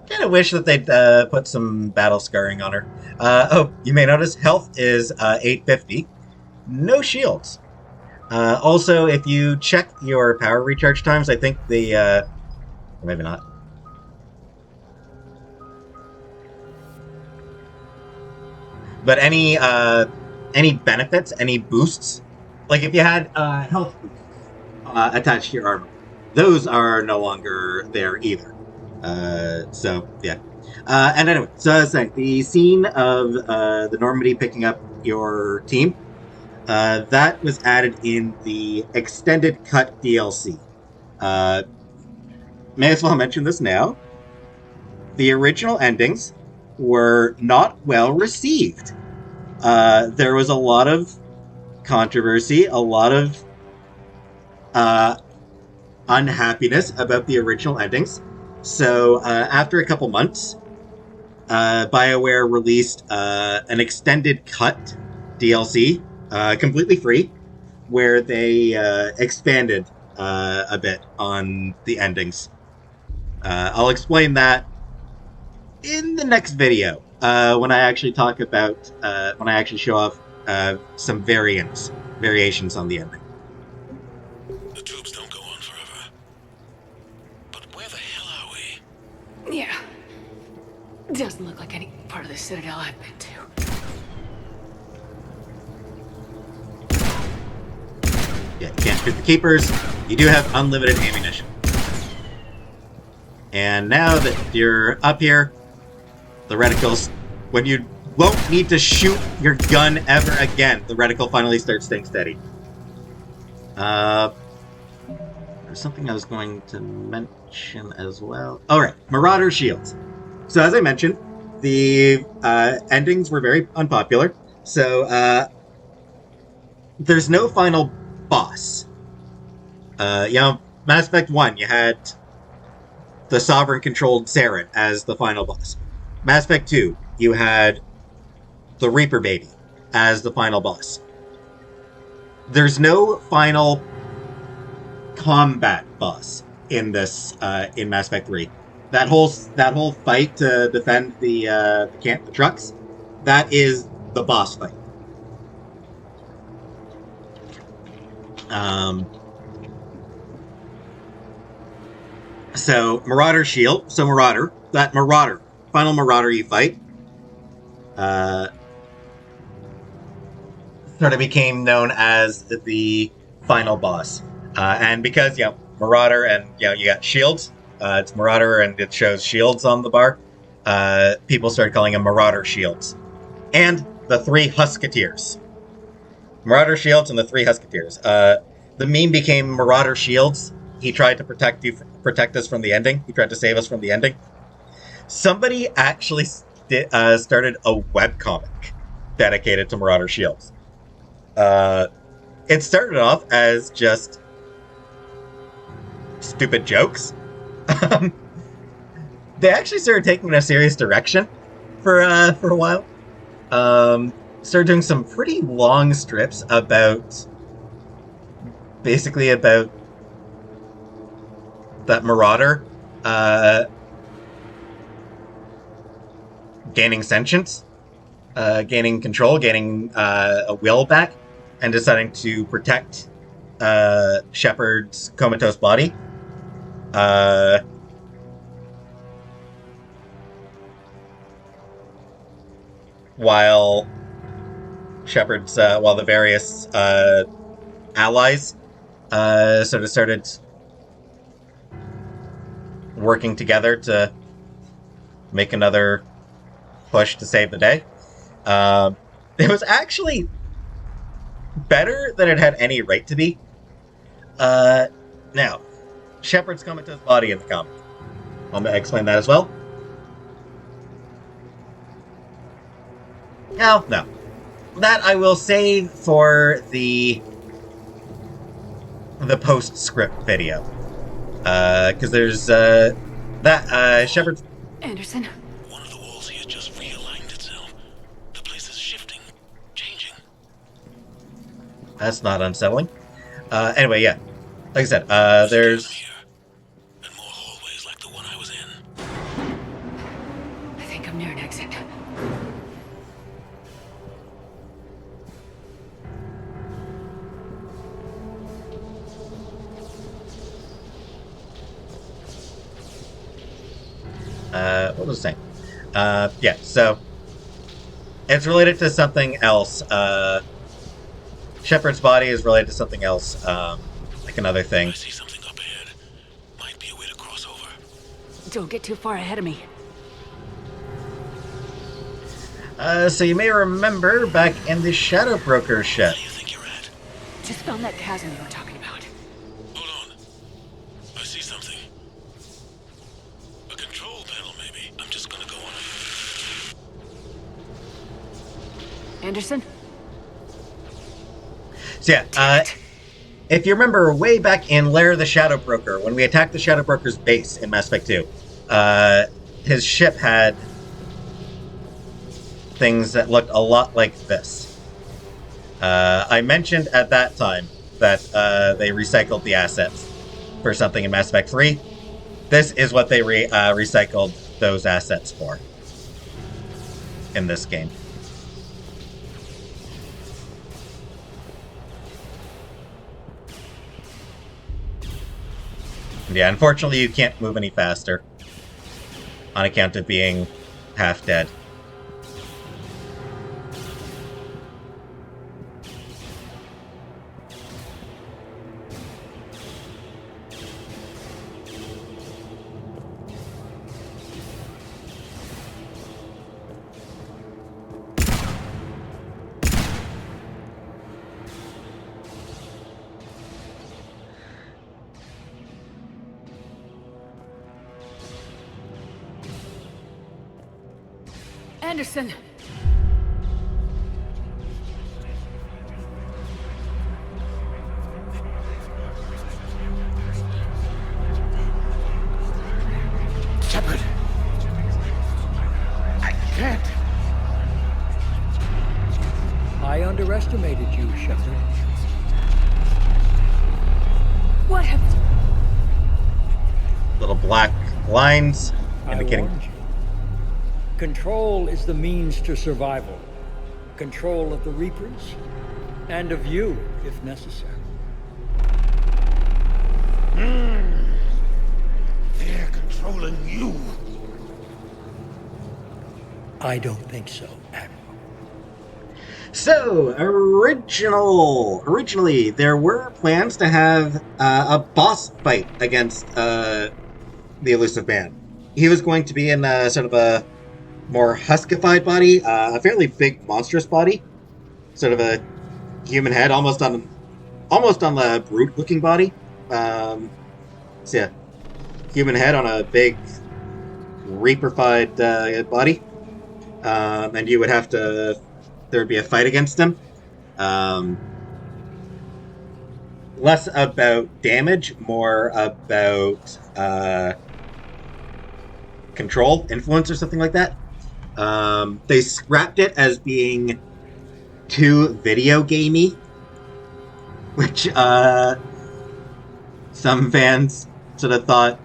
Kind of wish that they'd put some battle scarring on her. Oh, you may notice health is 850. No shields. Also, if you check your power recharge times, I think the... maybe not. But any benefits, any boosts, like if you had health boosts attached to your armor, those are no longer there either. So, yeah. And anyway, so I was saying, the scene of the Normandy picking up your team, that was added in the extended cut DLC. May as well mention this now. The original endings were not well received. There was a lot of controversy, a lot of unhappiness about the original endings. So after a couple months, BioWare released an extended cut DLC, completely free, where they expanded a bit on the endings. I'll explain that in the next video, when I actually talk about, when I actually show off some variations on the ending. The tubes don't go on forever. But where the hell are we? Yeah. Doesn't look like any part of the Citadel I've been to. Yeah, you can't shoot the keepers. You do have unlimited ammunition. And now that you're up here, the reticles, when you won't need to shoot your gun ever again, the reticle finally starts staying steady. There's something I was going to mention as well. Alright, Marauder shields. So as I mentioned, the endings were very unpopular. So there's no final boss. Mass Effect 1, you had the Sovereign-controlled Saren as the final boss. Mass Effect 2, you had the Reaper Baby as the final boss. There's no final combat boss in this in Mass Effect 3. That whole fight to defend the trucks, that is the boss fight. So Marauder Shield. So Marauder, that Marauder, final Marauder you fight, sort of became known as the final boss. And because, Marauder and, you got shields, it's Marauder and it shows shields on the bar, people started calling him Marauder Shields. And the three Husketeers. Marauder Shields and the three Husketeers. The meme became Marauder Shields. He tried to protect us from the ending. He tried to save us from the ending. Somebody actually started a webcomic dedicated to Marauder Shields. It started off as just stupid jokes. They actually started taking a serious direction for a while. Started doing some pretty long strips about that Marauder gaining sentience, gaining control, gaining a will back, and deciding to protect Shepard's comatose body. While the various allies sort of started working together to make another push to save the day. It was actually better than it had any right to be. Now, Shepard's comatose body in the comic. I'll explain that as well. No. That I will save for the postscript video. Because there's Shepard's... Anderson? One of the walls here just realigned itself. The place is shifting, changing. That's not unsettling. Anyway, yeah. Like I said, there's... Here, and more hallways like the one I was in. I think I'm near an exit. What was I saying? Yeah, so it's related to something else. Shepard's body is related to something else, like another thing. I see something up ahead. Might be a way to cross over. Don't get too far ahead of me. So you may remember back in the Shadow Broker ship. Where do you think you're at? Just found that chasm you were talking about. Hold on. I see something. A control panel, maybe. I'm just gonna go on it. Anderson? So yeah, if you remember way back in Lair of the Shadow Broker, when we attacked the Shadow Broker's base in Mass Effect 2, his ship had things that looked a lot like this. I mentioned at that time that they recycled the assets for something in Mass Effect 3. This is what they recycled those assets for in this game. Yeah, unfortunately you can't move any faster on account of being half dead. Anderson! Shepard! I can't! I underestimated you, Shepard. What have... Little black lines indicating... I warned you. Control is the means to survival. Control of the Reapers, and of you, if necessary. They're controlling you. I don't think so, Admiral. So, originally, there were plans to have a boss fight against the Illusive Man. He was going to be in sort of a more huskified body, a fairly big, monstrous body, sort of a human head, almost on the brute-looking body. So yeah, human head on a big, reaper-fied body, and you would have to. There would be a fight against him. Less about damage, more about control, influence, or something like that. They scrapped it as being too video gamey, which some fans sort of thought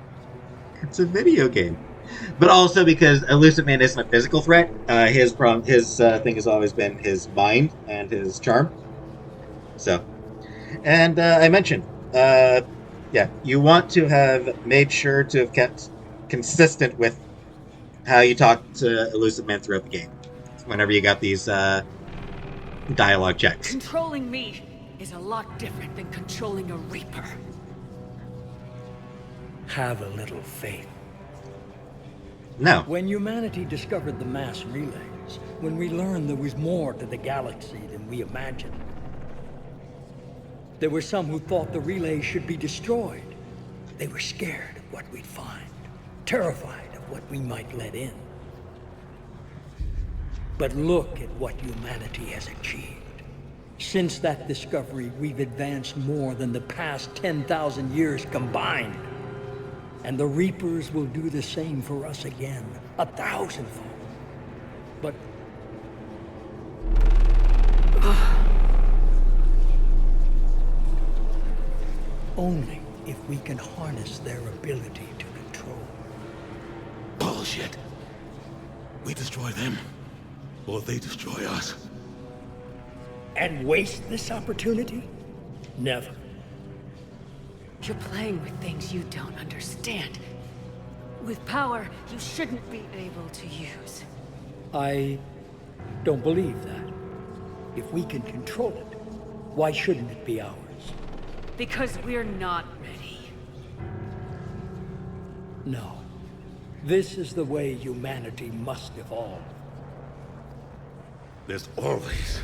it's a video game. But also because Illusive Man isn't a physical threat, his thing has always been his mind and his charm. So, and I mentioned, you want to have made sure to have kept consistent with how you talk to Illusive Man throughout the game. Whenever you got these dialogue checks. Controlling me is a lot different than controlling a Reaper. Have a little faith. No. When humanity discovered the mass relays, when we learned there was more to the galaxy than we imagined, there were some who thought the relays should be destroyed. They were scared of what we'd find, terrified of what we might let in. But look at what humanity has achieved. Since that discovery, we've advanced more than the past 10,000 years combined. And the Reapers will do the same for us again, 1,000-fold. But... only if we can harness their ability to control. Bullshit. We destroy them, or they destroy us. And waste this opportunity? Never. You're playing with things you don't understand. With power you shouldn't be able to use. I don't believe that. If we can control it, why shouldn't it be ours? Because we're not ready. No. This is the way humanity must evolve. There's always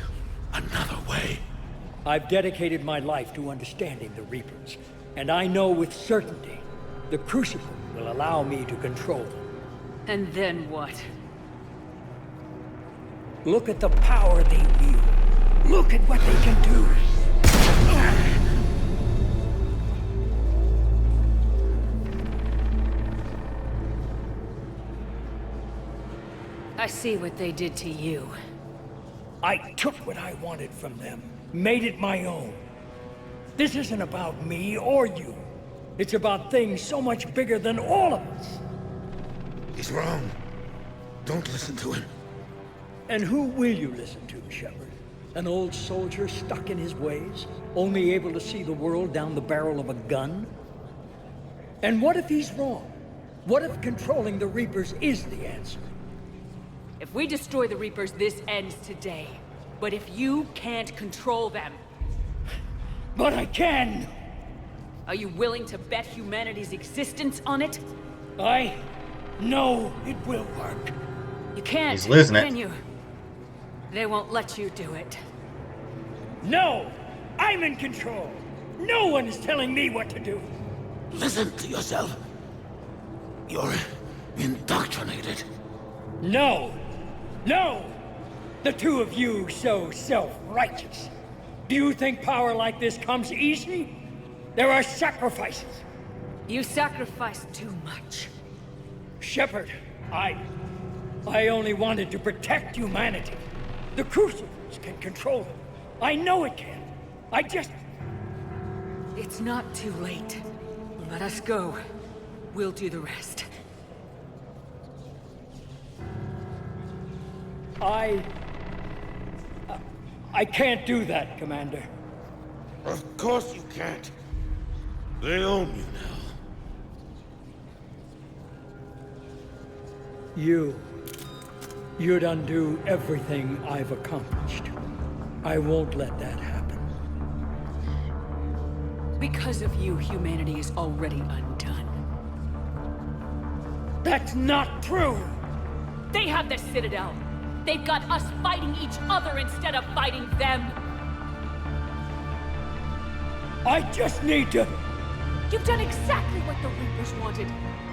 another way. I've dedicated my life to understanding the Reapers, and I know with certainty the Crucible will allow me to control them. And then what? Look at the power they wield. Look at what they can do. I see what they did to you. I took what I wanted from them, made it my own. This isn't about me or you. It's about things so much bigger than all of us. He's wrong. Don't listen to him. And who will you listen to, Shepard? An old soldier stuck in his ways, only able to see the world down the barrel of a gun? And what if he's wrong? What if controlling the Reapers is the answer? If we destroy the Reapers, this ends today. But if you can't control them... But I can! Are you willing to bet humanity's existence on it? I know it will work. You can't, He's losing it. can you? They won't let you do it. No! I'm in control! No one is telling me what to do! Listen to yourself. You're indoctrinated. No! No! The two of you so self-righteous. Do you think power like this comes easy? There are sacrifices. You sacrifice too much. Shepard, I only wanted to protect humanity. The Crucibles can control it. I know it can. I just... It's not too late. Let us go. We'll do the rest. I can't do that, Commander. Of course you can't. They own you now. You'd undo everything I've accomplished. I won't let that happen. Because of you, humanity is already undone. That's not true! They have the Citadel. They've got us fighting each other instead of fighting them. I just need to... You've done exactly what the Reapers wanted.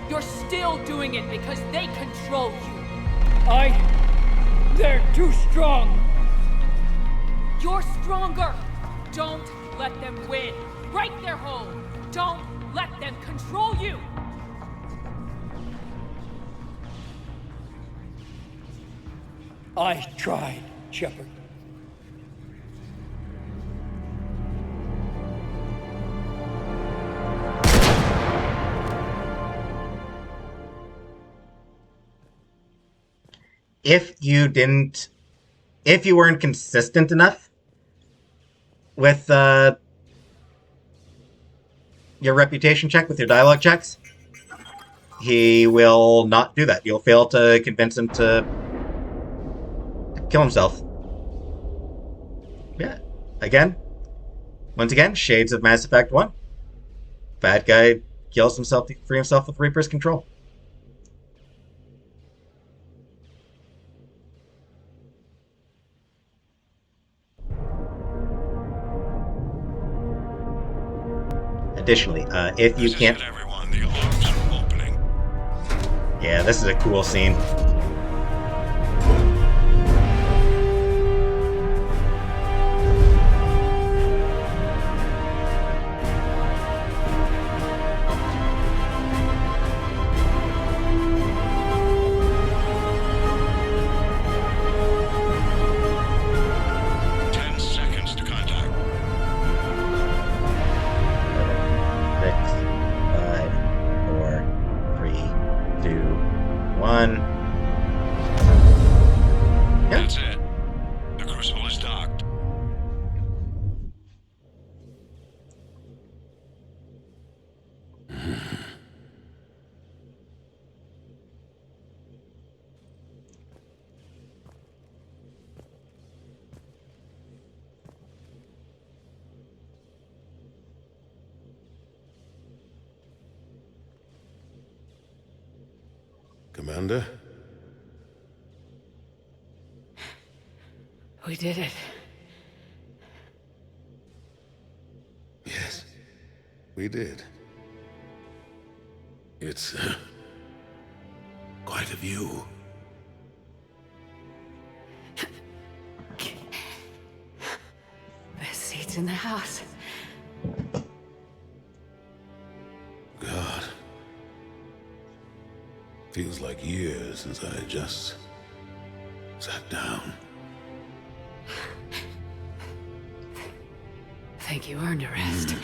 You're still doing it because they control you. They're too strong. You're stronger. Don't let them win. Break their hold. Don't let them control you. I tried, Shepard. If you weren't consistent enough with your reputation check, with your dialogue checks, he will not do that. You'll fail to convince him to kill himself. Yeah. Once again, shades of Mass Effect 1. Bad guy kills himself to free himself with Reaper's control. Additionally, if you can't... Everyone, the alarms are opening. Yeah, this is a cool scene. Commander? We did it. Yes, we did. It's quite a view. Best seats in the house. God. Feels like years since I just sat down. Think you earned a rest.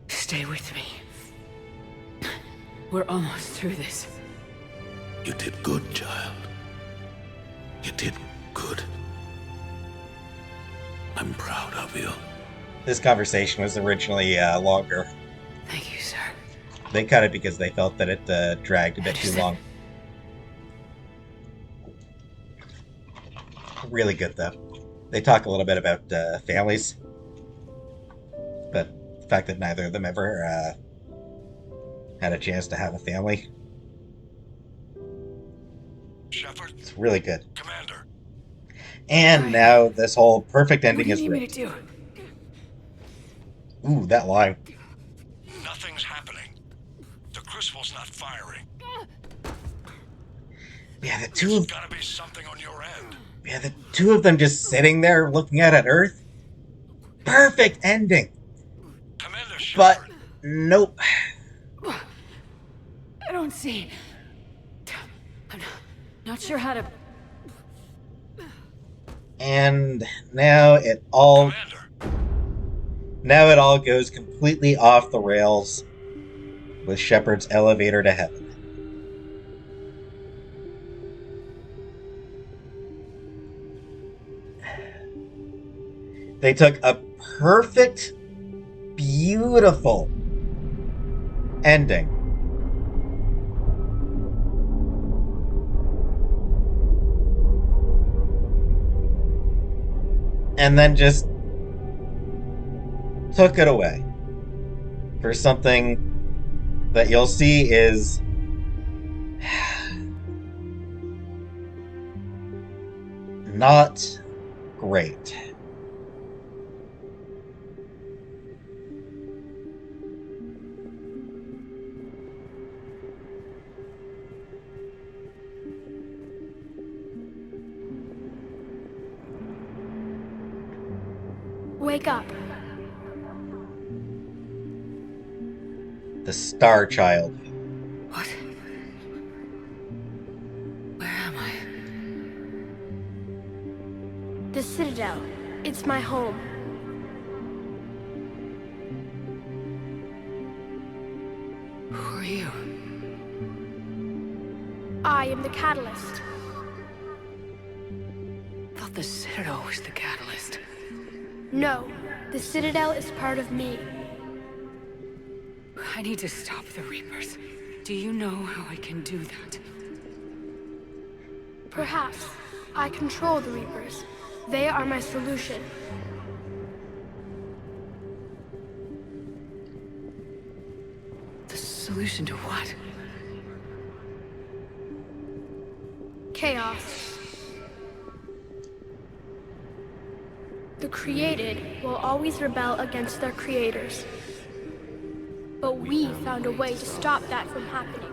Stay with me. We're almost through this. You did good, child. You did good. I'm proud of you. This conversation was originally longer. Thank you, sir. They cut it because they felt that it dragged a bit too long. Really good, though. They talk a little bit about families, but the fact that neither of them ever had a chance to have a family. Shepard? It's really good. Commander. And now this whole perfect ending What is do you need me written. to do? Ooh, that line. Nothing's happening. The Crucible's not firing. Yeah, the There's gotta be something on your end. Yeah, the two of them just sitting there looking out at Earth. Perfect ending. Commander But Shepard. nope. I don't see. I'm not sure how to. And now it all goes completely off the rails with Shepard's elevator to heaven. They took a perfect, beautiful ending and then just took it away for something that you'll see is not great. Wake up. The Star Child. What? Where am I? The Citadel. It's my home. Who are you? I am the Catalyst. I thought the Citadel was the catalyst. No, the Citadel is part of me. I need to stop the Reapers. Do you know how I can do that? Perhaps. I control the Reapers. They are my solution. The solution to what? Chaos. The created will always rebel against their creators. But we found a way to stop that from happening.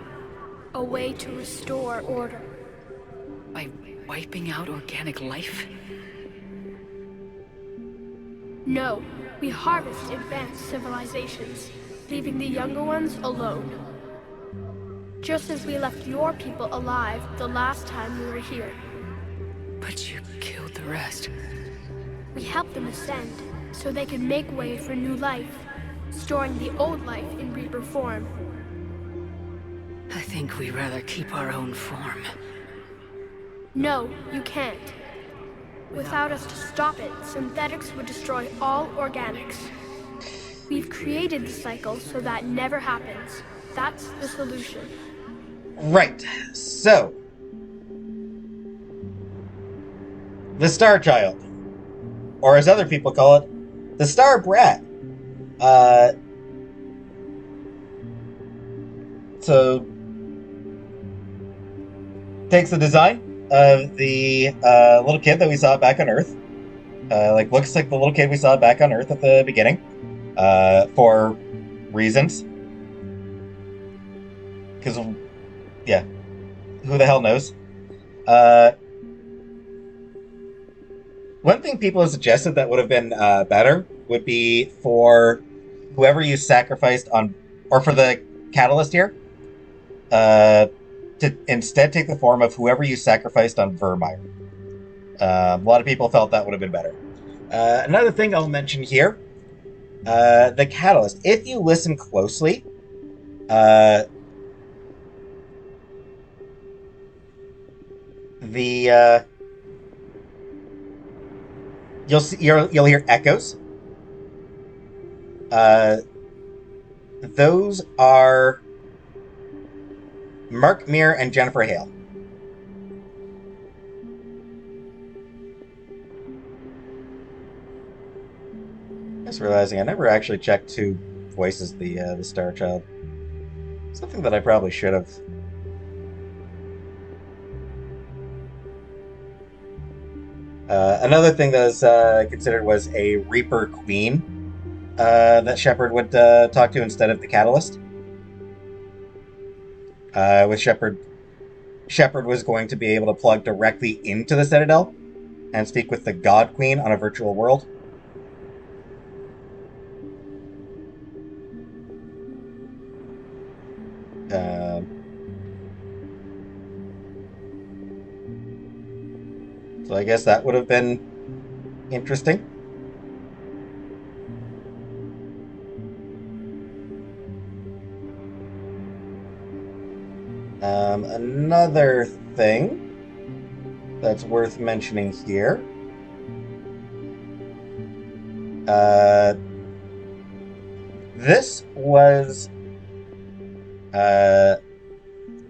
A way to restore order. By wiping out organic life? No, we harvest advanced civilizations, leaving the younger ones alone. Just as we left your people alive the last time we were here. But you killed the rest. We helped them ascend, so they could make way for new life, storing the old life in Reaper form. I think we'd rather keep our own form. No, you can't. Without us to stop it, synthetics would destroy all organics. We've created the cycle so that never happens. That's the solution. Right. So, the Star Child, or as other people call it, the Star Brat. So, takes the design of the little kid that we saw back on Earth. Looks like the little kid we saw back on Earth at the beginning. For reasons. Because, yeah, who the hell knows? One thing people have suggested that would have been better would be for whoever you sacrificed on, or for the Catalyst here, to instead take the form of whoever you sacrificed on Vermeer. A lot of people felt that would have been better. Another thing I'll mention here, the Catalyst. If you listen closely, you'll hear echoes. Those are Mark Meir and Jennifer Hale. Just realizing I never actually checked who voices the Star Child. Something that I probably should have. Another thing that was considered was a Reaper Queen that Shepard would talk to instead of the Catalyst. With Shepard was going to be able to plug directly into the Citadel and speak with the God Queen on a virtual world. So I guess that would have been interesting. Another thing that's worth mentioning here This was, I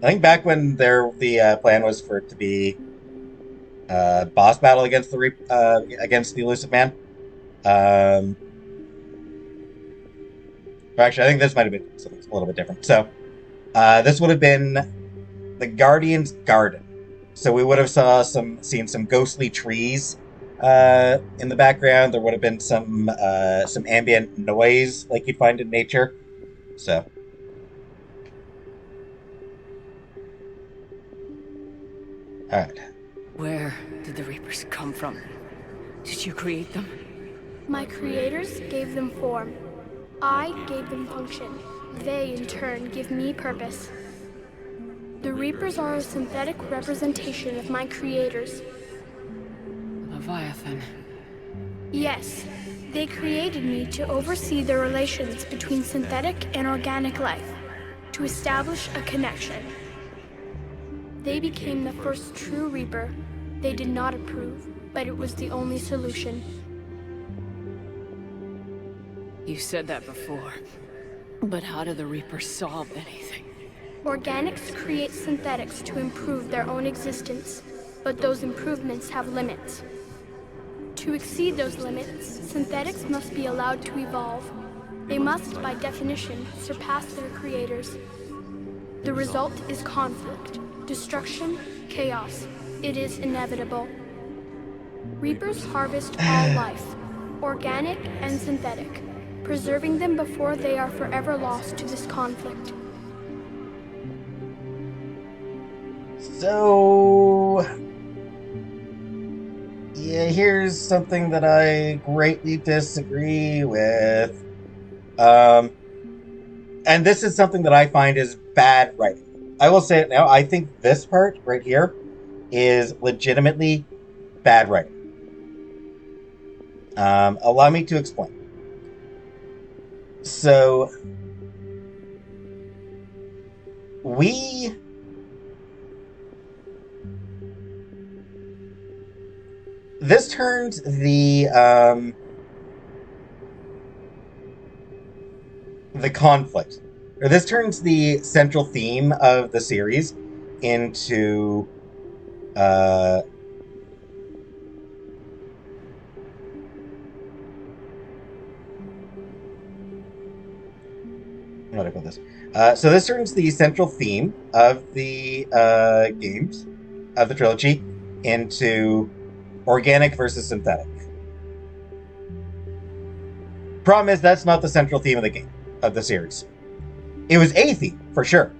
think, back when the plan was for it to be boss battle against against the Illusive Man. Actually, I think this might have been something a little bit different. So, this would have been the Guardian's Garden. So we would have seen some ghostly trees in the background. There would have been some ambient noise like you'd find in nature. So, all right. Where did the Reapers come from? Did you create them? My creators gave them form. I gave them function. They, in turn, give me purpose. The Reapers are a synthetic representation of my creators. Leviathan. Yes, they created me to oversee the relations between synthetic and organic life, to establish a connection. They became the first true Reaper. They did not approve, but it was the only solution. You said that before. But how do the Reapers solve anything? Organics create synthetics to improve their own existence, but those improvements have limits. To exceed those limits, synthetics must be allowed to evolve. They must, by definition, surpass their creators. The result is conflict, destruction, chaos. It is inevitable. Reapers harvest all life, organic and synthetic, preserving them before they are forever lost to this conflict. So, yeah, here's something that I greatly disagree with. And this is something that I find is bad writing. I will say it now, I think this part right here is legitimately bad writing. Allow me to explain. So, this turns the conflict, or this turns the central theme of the series into how do I put this? So this turns the central theme of the games, of the trilogy, into organic versus synthetic. Problem is, that's not the central theme of the game, of the series. It was a theme, for sure.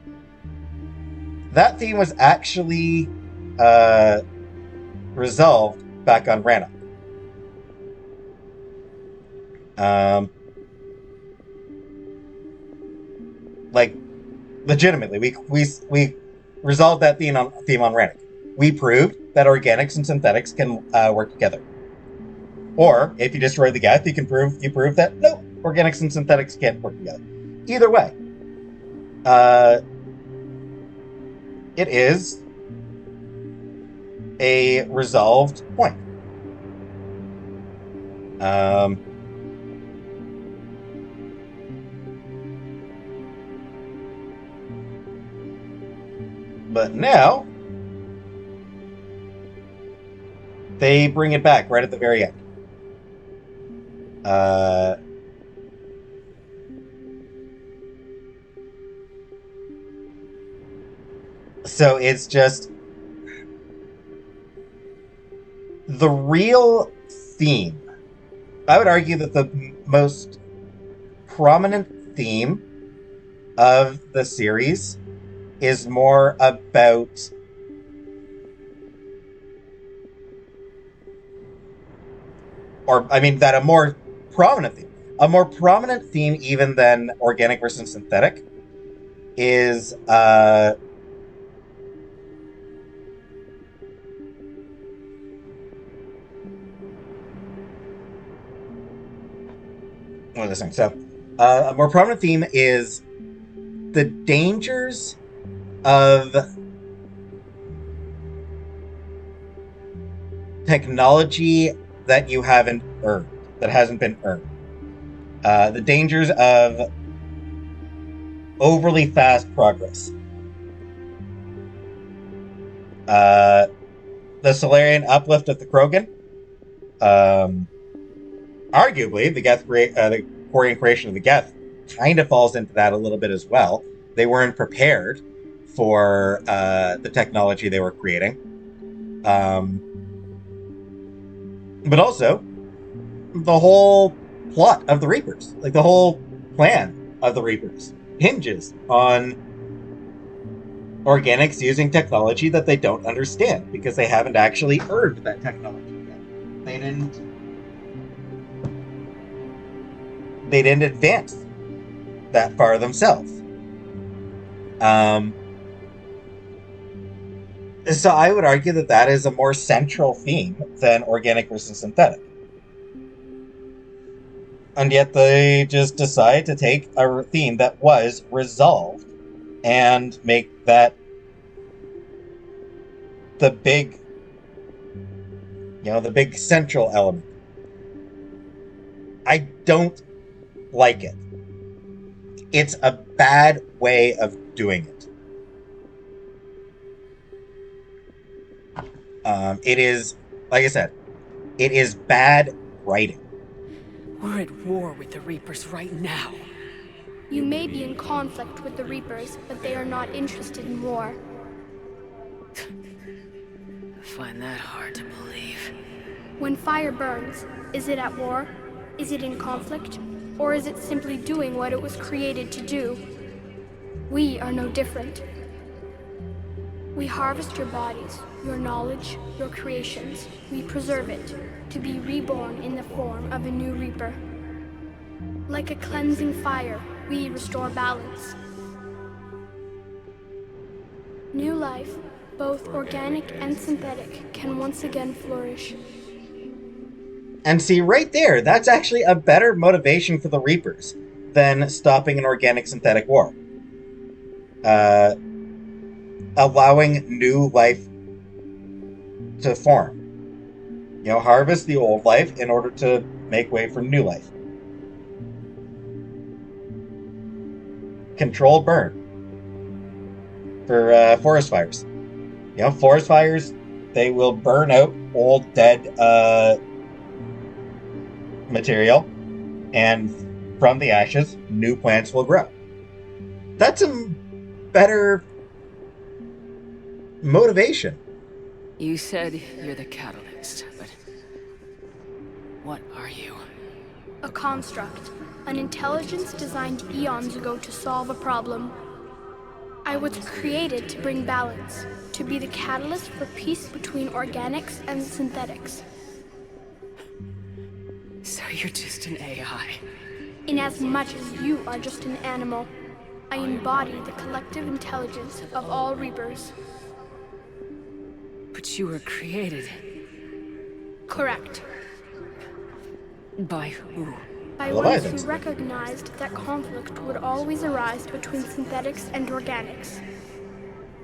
That theme was actually resolved back on Rannoch. Like, legitimately, we resolved that theme on Rannoch. We proved that organics and synthetics can work together. Or, if you destroy the gap, you prove that, no, organics and synthetics can't work together. Either way, it is a resolved point. But now, they bring it back right at the very end. So it's just the real theme. I would argue that the most prominent theme of the series is more about that a more prominent theme even than organic versus synthetic is what was I saying? So a more prominent theme is the dangers of technology that you haven't earned. that hasn't been earned. The dangers of overly fast progress. The Solarian uplift of the Krogan. Arguably, the Quarian creation of the Geth kind of falls into that a little bit as well. They weren't prepared for the technology they were creating. But also, the whole plot of the Reapers, like the whole plan of the Reapers, hinges on organics using technology that they don't understand because they haven't actually earned that technology yet. They didn't advance that far themselves. So I would argue that that is a more central theme than organic versus synthetic. And yet they just decide to take a theme that was resolved and make that the big central element. I don't like it. It's a bad way of doing it. It is, like I said, it is bad writing. We're at war with the Reapers right now. You may be in conflict with the Reapers, but they are not interested in war. I find that hard to believe. When fire burns, is it at war? Is it in conflict? Or is it simply doing what it was created to do? We are no different. We harvest your bodies, your knowledge, your creations. We preserve it, to be reborn in the form of a new Reaper. Like a cleansing fire, we restore balance. New life, both organic and synthetic, can once again flourish. And see, right there, that's actually a better motivation for the Reapers than stopping an organic synthetic war. Allowing new life to form. Harvest the old life in order to make way for new life. Controlled burn for forest fires. Forest fires, they will burn out old, dead material, and from the ashes, new plants will grow. That's a better motivation. You said you're the catalyst, but what are you? A construct, an intelligence designed eons ago to solve a problem. I was created to bring balance, to be the catalyst for peace between organics and synthetics. So you're just an AI? In as much as you are just an animal, I embody the collective intelligence of all Reapers. But you were created. Correct. By who? By ones who recognized that conflict would always arise between synthetics and organics.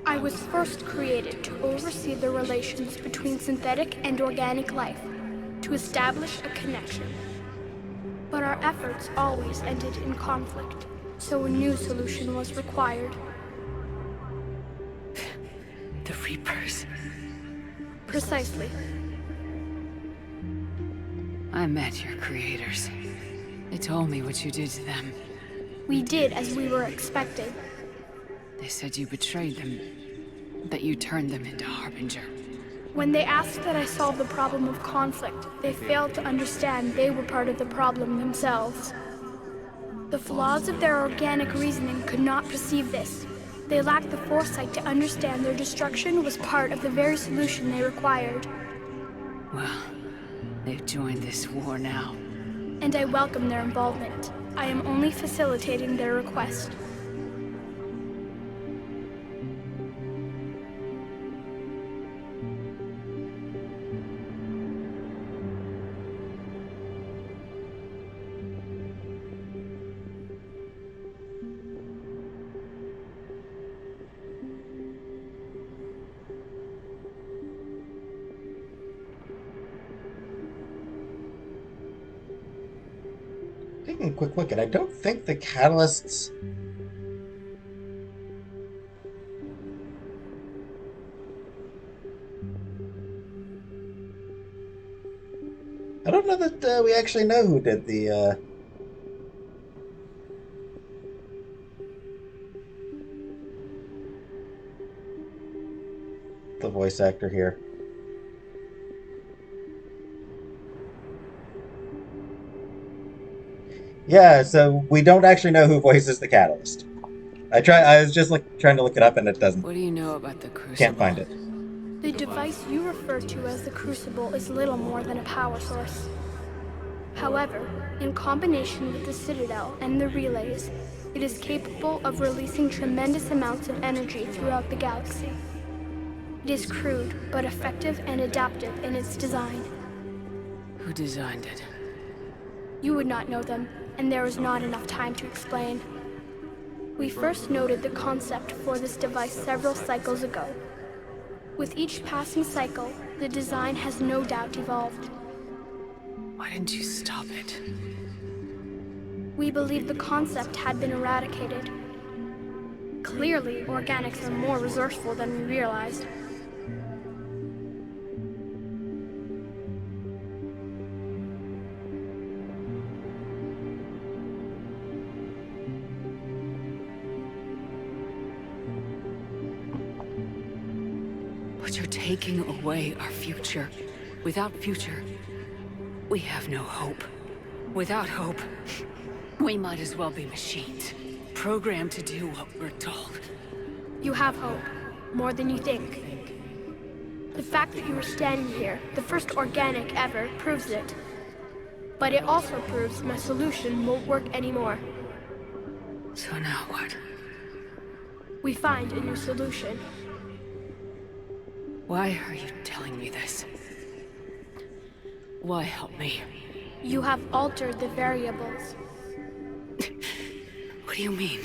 I was first created to oversee the relations between synthetic and organic life, to establish a connection. But our efforts always ended in conflict, so a new solution was required. The Reapers. Precisely. I met your creators. They told me what you did to them. We did as we were expected. They said you betrayed them, that you turned them into Harbinger. When they asked that I solve the problem of conflict, they failed to understand they were part of the problem themselves. The flaws of their organic reasoning could not perceive this. They lacked the foresight to understand their destruction was part of the very solution they required. Well, they've joined this war now. And I welcome their involvement. I am only facilitating their request. taking a quick look, and I don't think the catalysts. I don't know that we actually know who did the voice actor here. Yeah, so we don't actually know who voices the catalyst. I was just trying to look it up, and it doesn't. What do you know about the Crucible? Can't find it. The device you refer to as the Crucible is little more than a power source. However, in combination with the Citadel and the relays, it is capable of releasing tremendous amounts of energy throughout the galaxy. It is crude, but effective and adaptive in its design. Who designed it? You would not know them, and there is not enough time to explain. We first noted the concept for this device several cycles ago. With each passing cycle, the design has no doubt evolved. Why didn't you stop it? We believed the concept had been eradicated. Clearly, organics are more resourceful than we realized. But you're taking away our future. Without future, we have no hope. Without hope, we might as well be machines. Programmed to do what we're told. You have hope. More than you think. The fact that you are standing here, the first organic ever, proves it. But it also proves my solution won't work anymore. So now what? We find a new solution. Why are you telling me this? Why help me? You have altered the variables. What do you mean?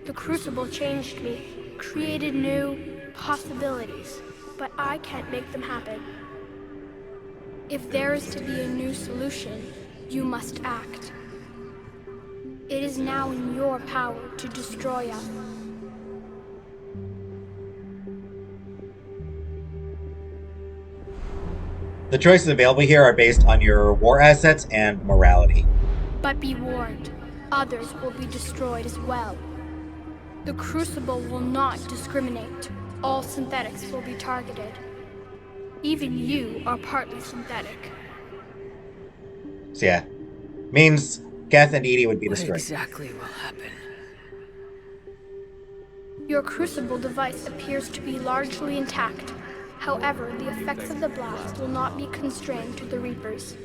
The Crucible changed me, created new possibilities, but I can't make them happen. If there is to be a new solution, you must act. It is now in your power to destroy us. The choices available here are based on your war assets and morality. But be warned, others will be destroyed as well. The Crucible will not discriminate. All synthetics will be targeted. Even you are partly synthetic. So yeah, means Kath and Edie would be destroyed. What exactly will happen? Your Crucible device appears to be largely intact. However, the effects of the blast will not be constrained to the Reapers.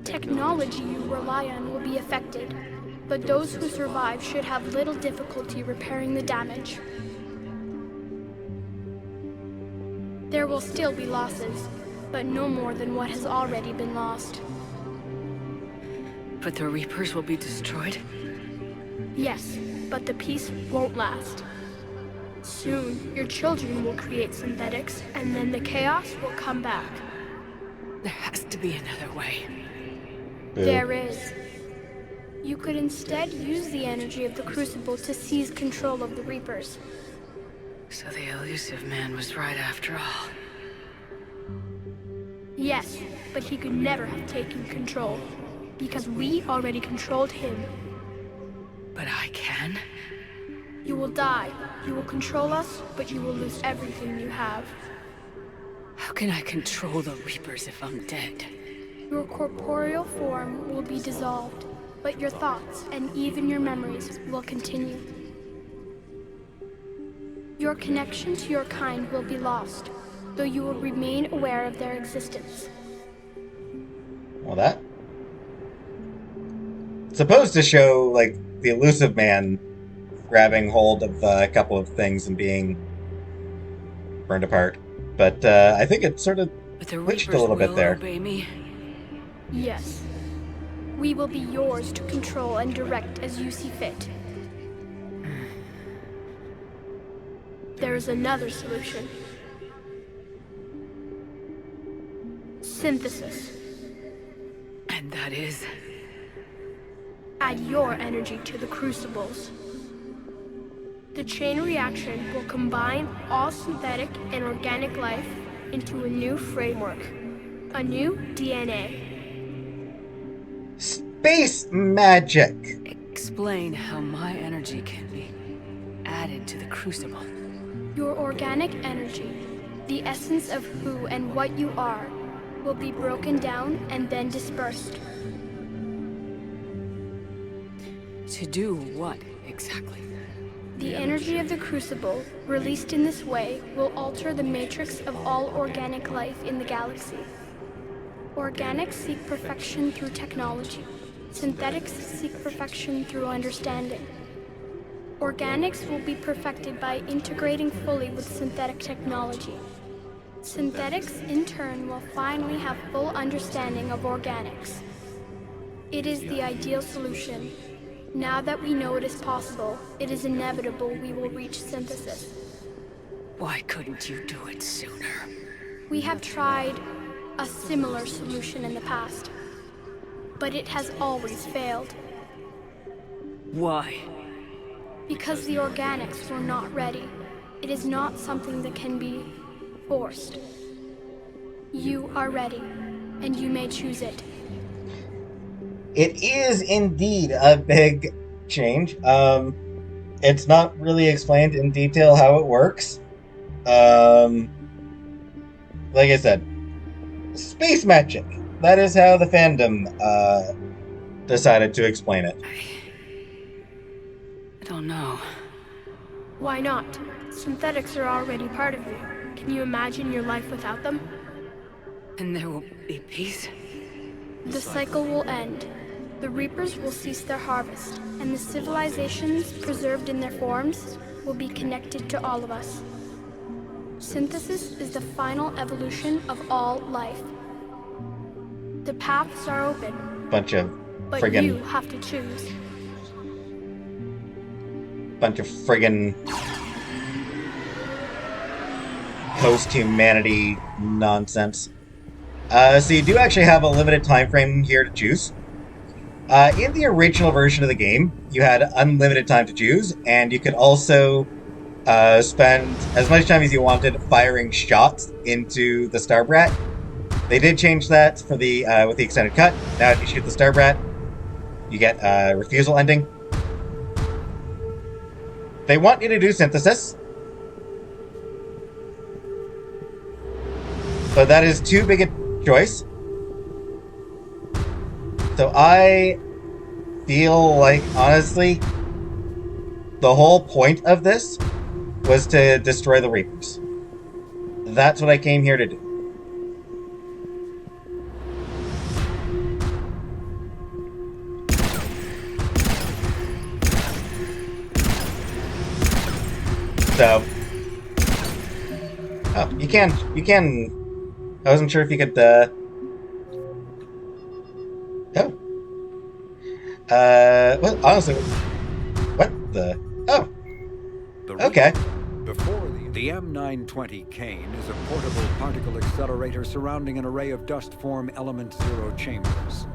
Technology you rely on will be affected, but those who survive should have little difficulty repairing the damage. There will still be losses, but no more than what has already been lost. But the Reapers will be destroyed? Yes, but the peace won't last. Soon, your children will create synthetics, and then the chaos will come back. There has to be another way. There is. You could instead use the energy of the Crucible to seize control of the Reapers. So the Illusive Man was right after all. Yes, but he could never have taken control, because we already controlled him. But I can? You will die. You will control us, but you will lose everything you have. How can I control the Reapers if I'm dead? Your corporeal form will be dissolved, but your thoughts and even your memories will continue. Your connection to your kind will be lost, though you will remain aware of their existence. Well, that... It's supposed to show, like, the Illusive Man grabbing hold of a couple of things and being burned apart. But I think it sort of glitched a little bit there. Obey me? Yes. We will be yours to control and direct as you see fit. There is another solution. Synthesis. And that is? add your energy to the crucibles. The chain reaction will combine all synthetic and organic life into a new framework, a new DNA. Space magic! Explain how my energy can be added to the crucible. Your organic energy, the essence of who and what you are, will be broken down and then dispersed. To do what, exactly? The energy of the crucible, released in this way, will alter the matrix of all organic life in the galaxy. Organics seek perfection through technology. Synthetics seek perfection through understanding. Organics will be perfected by integrating fully with synthetic technology. Synthetics, in turn, will finally have full understanding of organics. It is the ideal solution. Now that we know it is possible, it is inevitable we will reach synthesis. Why couldn't you do it sooner? We have tried a similar solution in the past, but it has always failed. Why? Because the organics were not ready. It is not something that can be forced. You are ready, and you may choose it. It is indeed a big change. It's not really explained in detail how it works. Like I said, space magic. That is how the fandom decided to explain it. I don't know. Why not? Synthetics are already part of you. Can you imagine your life without them? And there will be peace? The cycle will end. The Reapers will cease their harvest, and the civilizations preserved in their forms will be connected to all of us. Synthesis is the final evolution of all life. The paths are open. Bunch of but friggin' you have to choose. Bunch of friggin' post-humanity nonsense. So you do actually have a limited time frame here to choose. In the original version of the game, you had unlimited time to choose, and you could also spend as much time as you wanted firing shots into the Starbrat. They did change that for the with the extended cut. Now if you shoot the Starbrat, you get a refusal ending. They want you to do synthesis, but that is too big a choice. So I feel like, honestly, the whole point of this was to destroy the Reapers. That's what I came here to do. So, oh, you can, I wasn't sure if you could, oh. Well, honestly, what the, oh, okay. Before the M920 Kane is a portable particle accelerator surrounding an array of dust-form element zero chambers.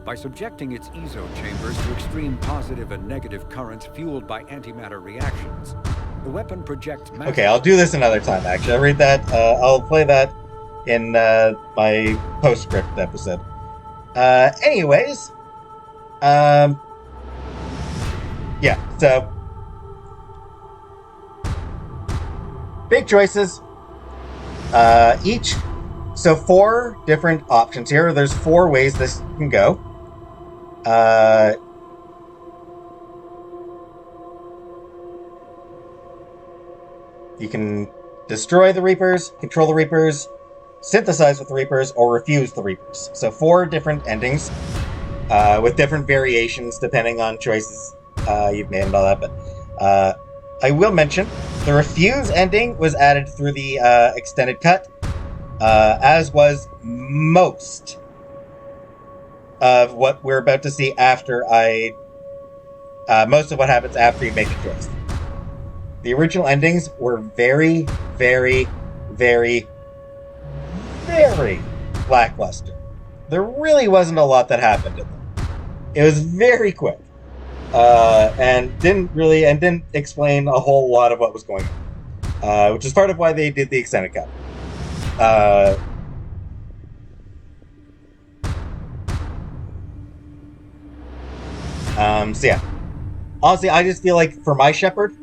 By subjecting its ESO chambers to extreme positive and negative currents fueled by antimatter reactions, the weapon projects massive... Okay, I'll do this another time, actually. I'll read that, I'll play that in, my postscript episode. Anyways, yeah, so... big choices. So 4 different options here. There's 4 ways this can go. You can destroy the Reapers, control the Reapers, synthesize with the Reapers, or refuse the Reapers. So 4 different endings, with different variations depending on choices you've made and all that. But I will mention, the refuse ending was added through the extended cut, as was most of what we're about to see after most of what happens after you make a choice. The original endings were very, very, very, very lackluster. There really wasn't a lot that happened in them. It was very quick. and didn't explain a whole lot of what was going on, which is part of why they did the extended cut. So yeah, honestly, I just feel like for my Shepard,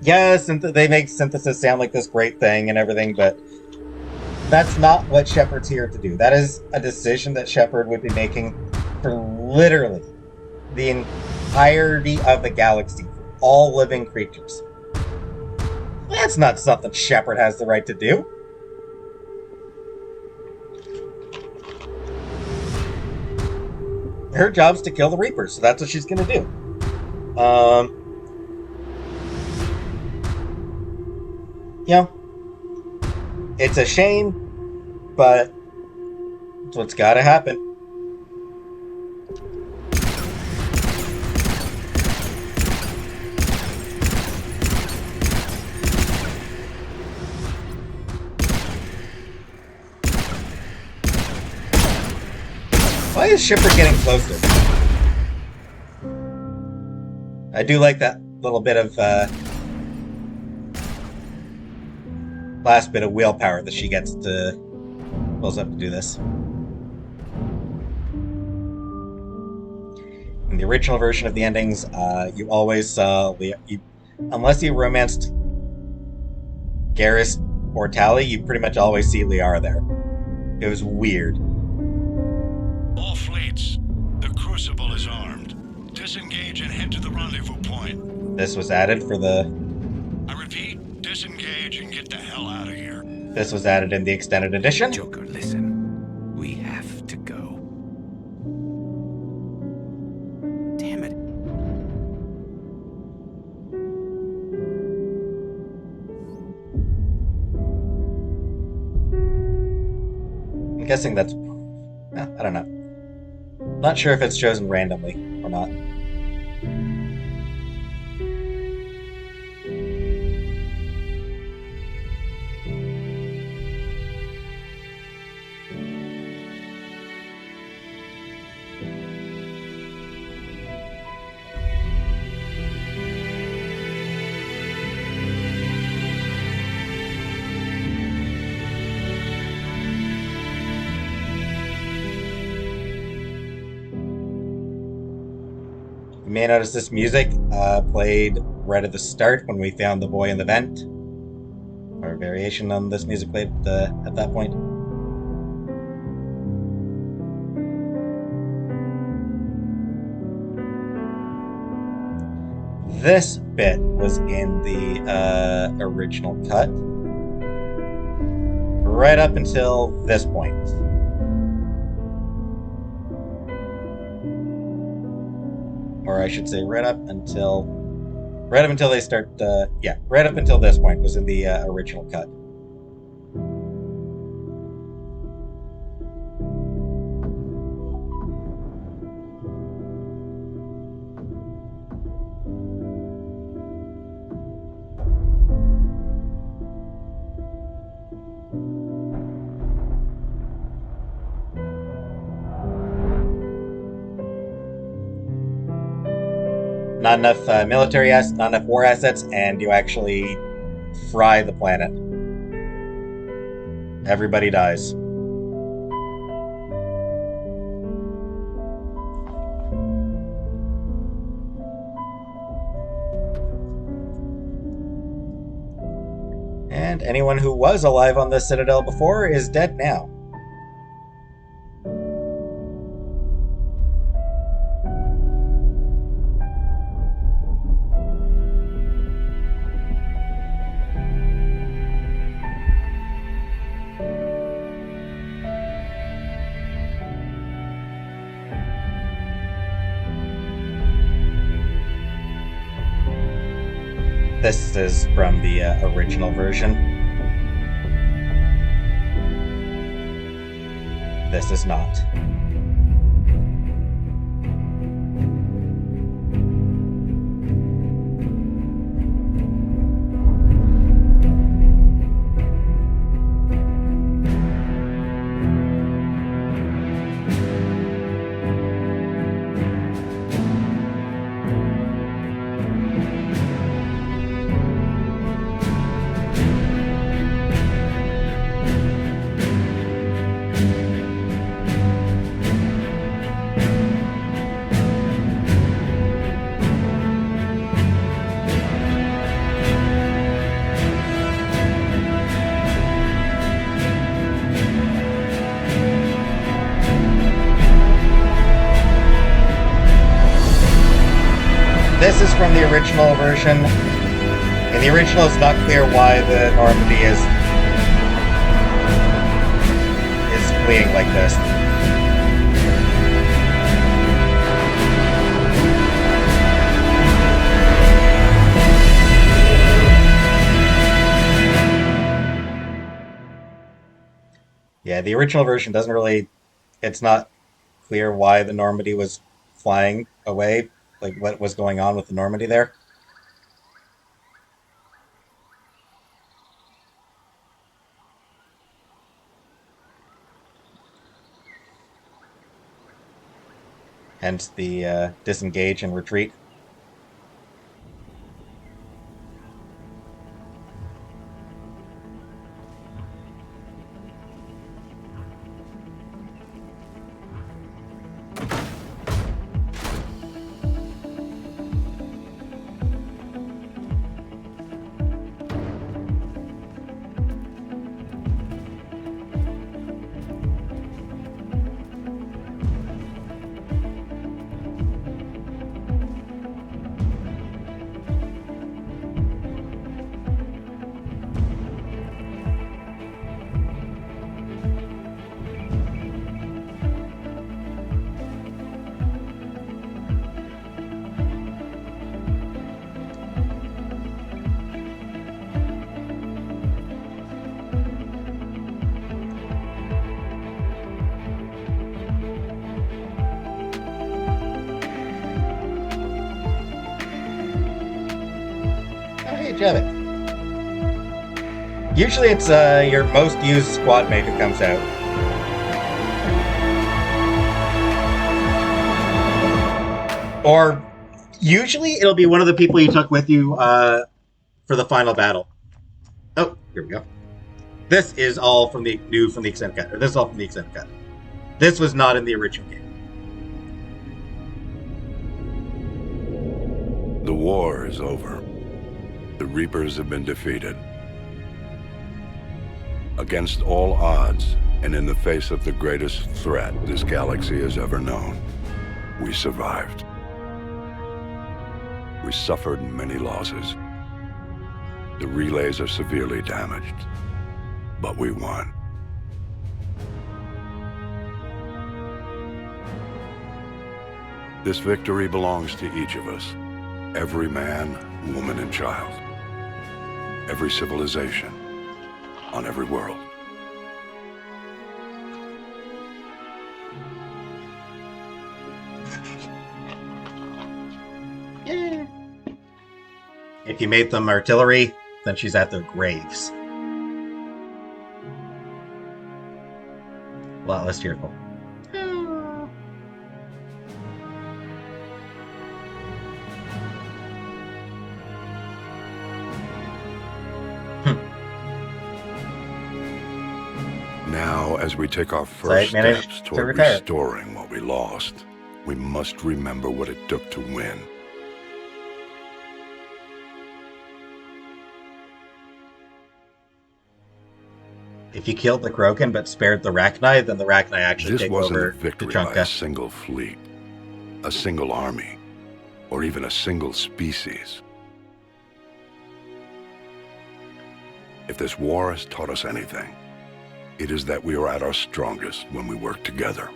yes, they make synthesis sound like this great thing and everything, but that's not what Shepard's here to do. That is a decision that Shepard would be making for literally the entirety of the galaxy, for all living creatures. That's not something Shepard has the right to do. Her job's to kill the Reapers, so that's what she's gonna do. You know, it's a shame, but it's what's gotta happen. Why is Shepard getting closer? I do like that little bit of last bit of willpower that she gets to pulls up to do this. In the original version of the endings, you always saw unless you romanced Garrus or Tali, you pretty much always see Liara there. It was weird. All fleets, the Crucible is armed. Disengage and head to the rendezvous point. This was added for the... I repeat, disengage and get the hell out of here. This was added in the extended edition. Joker, listen. We have to go. Damn it. I'm guessing that's... I don't know. Not sure if it's chosen randomly or not. You may notice this music played right at the start when we found the boy in the vent. Or a variation on this music played at that point. This bit was in the original cut. Right up until this point. Or I should say right up until they start, right up until this point was in the original cut. Not enough military assets, not enough war assets, and you actually fry the planet. Everybody dies. And anyone who was alive on the Citadel before is dead now. This is from the original version. This is not. this is from the original version. In the original, it's not clear why the Normandy is fleeing like this. Yeah, the original version doesn't really... It's not clear why the Normandy was flying away, like what was going on with the Normandy there. Hence the disengage and retreat. It. Usually it's your most used squad mate who comes out. Or usually it'll be one of the people you took with you for the final battle. Oh, here we go. This is all from the extended cut. Or this is all from the extended cut. This was not in the original game. The war is over. The Reapers have been defeated. Against all odds, and in the face of the greatest threat this galaxy has ever known, we survived. We suffered many losses. The relays are severely damaged, but we won. This victory belongs to each of us. Every man, woman, and child. Every civilization, on every world. Yeah. If you made them artillery, then she's at their graves. A lot less cheerful. Now, as we take our first steps toward restoring what we lost, we must remember what it took to win. If you killed the Krogan but spared the Rachni, then the Rachni actually take over This wasn't a victory by a single fleet, a single army, or even a single species. If this war has taught us anything, it is that we are at our strongest when we work together.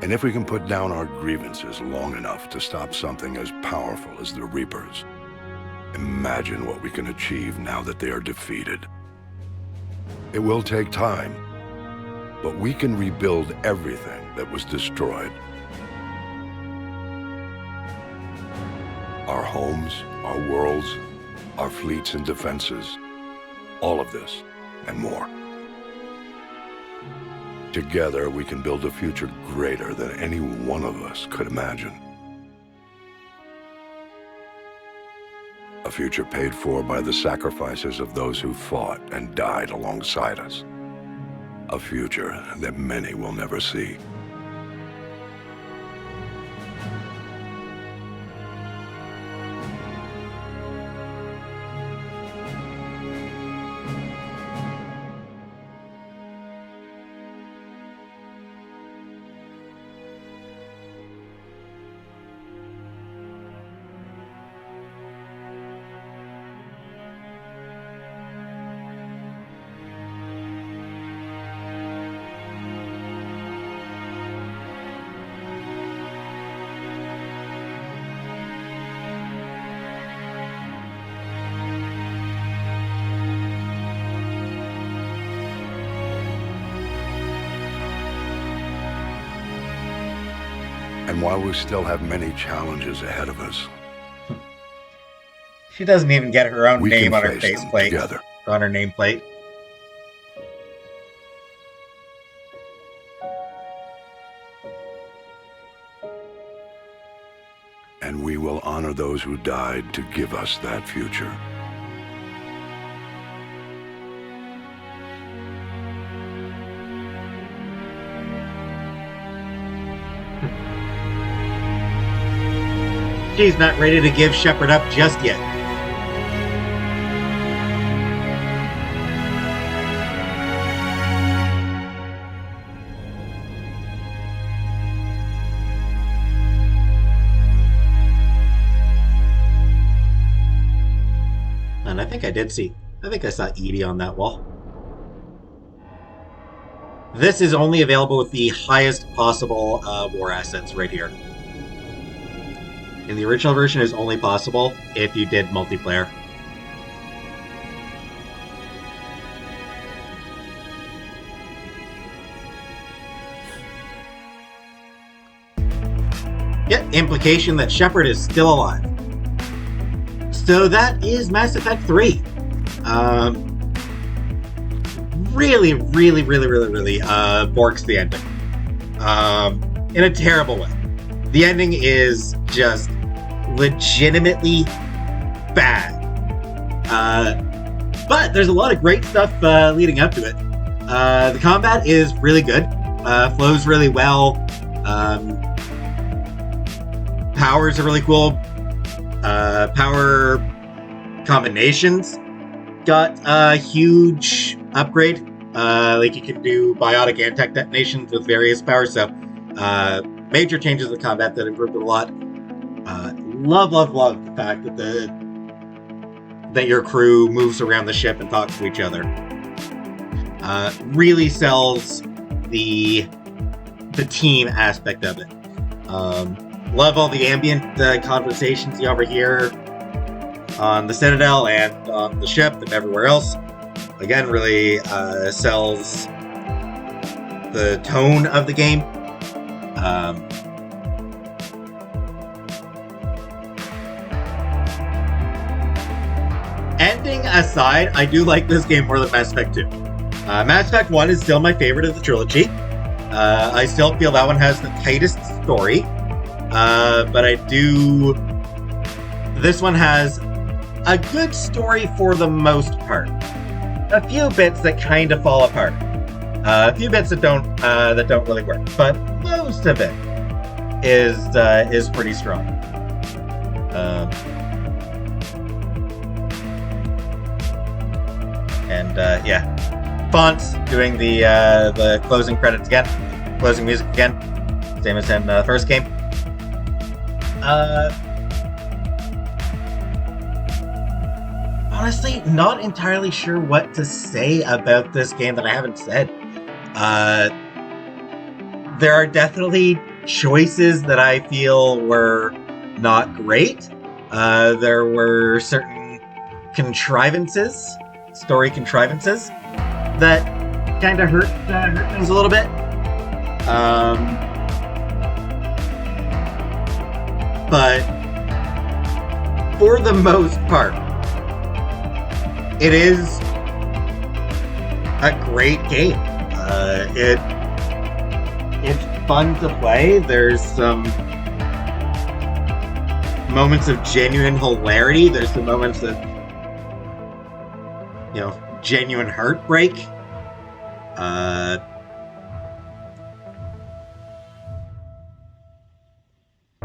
And if we can put down our grievances long enough to stop something as powerful as the Reapers, imagine what we can achieve now that they are defeated. It will take time, but we can rebuild everything that was destroyed. Our homes, our worlds, our fleets and defenses, all of this and more. Together, we can build a future greater than any one of us could imagine. A future paid for by the sacrifices of those who fought and died alongside us. A future that many will never see. And while we still have many challenges ahead of us, she doesn't even get her own we name can on her face them faceplate. together. On her nameplate. And we will honor those who died to give us that future. She's not ready to give Shepard up just yet. And I think I saw Edie on that wall. This is only available with the highest possible war assets right here. In the original version, is only possible if you did multiplayer. Yeah, implication that Shepard is still alive. So that is Mass Effect 3. Really borks the ending. In a terrible way. The ending is just legitimately bad. But there's a lot of great stuff leading up to it. The combat is really good. Flows really well. Powers are really cool. Power combinations got a huge upgrade. Like you can do biotic and-tech detonations with various powers, so major changes in combat that improved it a lot. Love the fact that your crew moves around the ship and talks to each other. Really sells the team aspect of it. Love all the ambient conversations you overhear on the Citadel and on the ship and everywhere else. Again, really sells the tone of the game. Ending aside, I do like this game more than Mass Effect 2. Mass Effect 1 is still my favorite of the trilogy. I still feel that one has the tightest story. But I do... This one has a good story for the most part. A few bits that kind of fall apart. A few bits that don't really work. But most of it is pretty strong. Yeah. Fonts doing the closing credits again. Closing music again. Same as in the first game. Honestly, not entirely sure what to say about this game that I haven't said. There are definitely choices that I feel were not great. There were certain story contrivances, that kind of hurt things a little bit. But for the most part, it is a great game. It's fun to play. There's some moments of genuine hilarity. There's some moments of, genuine heartbreak.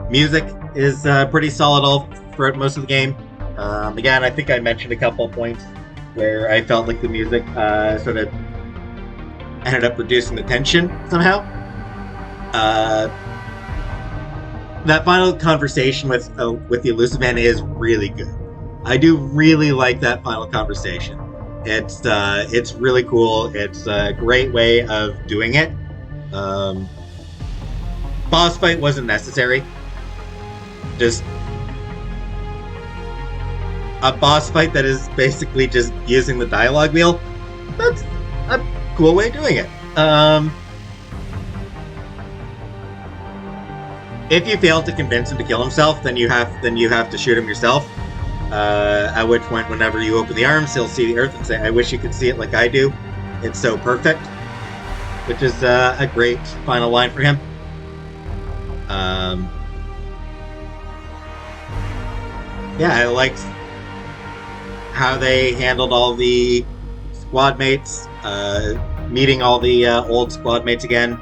Music is pretty solid all throughout most of the game. Again, I think I mentioned a couple of points where I felt like the music sort of ended up reducing the tension somehow. That final conversation with the Illusive Man is really good. I do really like that final conversation. It's really cool. It's a great way of doing it. Boss fight wasn't necessary. Just a boss fight that is basically just using the dialogue wheel. That's a cool way of doing it. If you fail to convince him to kill himself, then you have to shoot him yourself. At which point, whenever you open the arms, he'll see the earth and say, "I wish you could see it like I do. It's so perfect." Which is a great final line for him. Yeah, I liked how they handled all the squad mates, meeting all the old squad mates again.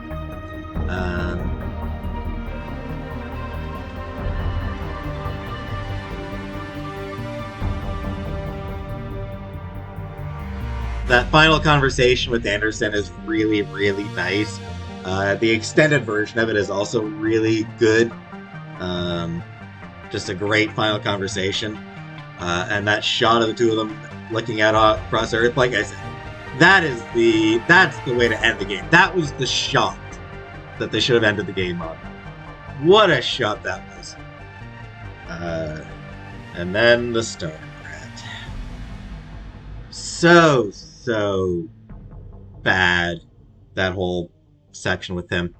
That final conversation with Anderson is really, really nice. The extended version of it is also really good. Just a great final conversation. And that shot of the two of them looking out across Earth, like I said, that's the way to end the game. That was the shot that they should have ended the game on. What a shot that was. And then the star. So bad, that whole section with him.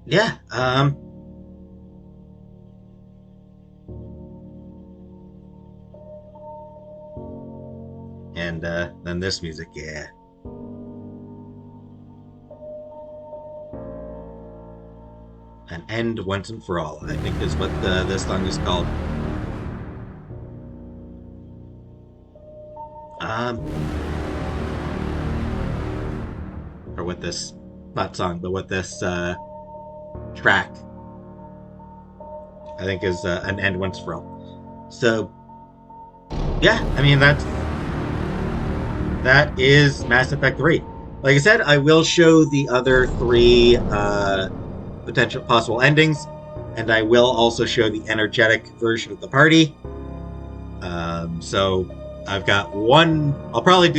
Yeah, and then this music, yeah. An end once and for all, I think is what this song is called. Or what this, not song, but what this track, I think, is an end once for all. So, yeah, I mean, that is Mass Effect 3. Like I said, I will show the other 3 potential possible endings, and I will also show the energetic version of the party. So I've got one. I'll probably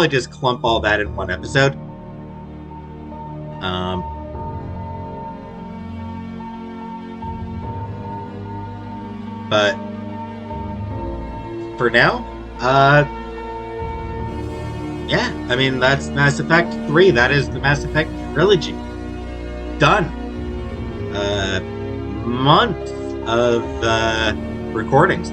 just clump all that in one episode. But for now, yeah, I mean, that's Mass Effect 3. That is the Mass Effect trilogy. Done. Months of recordings.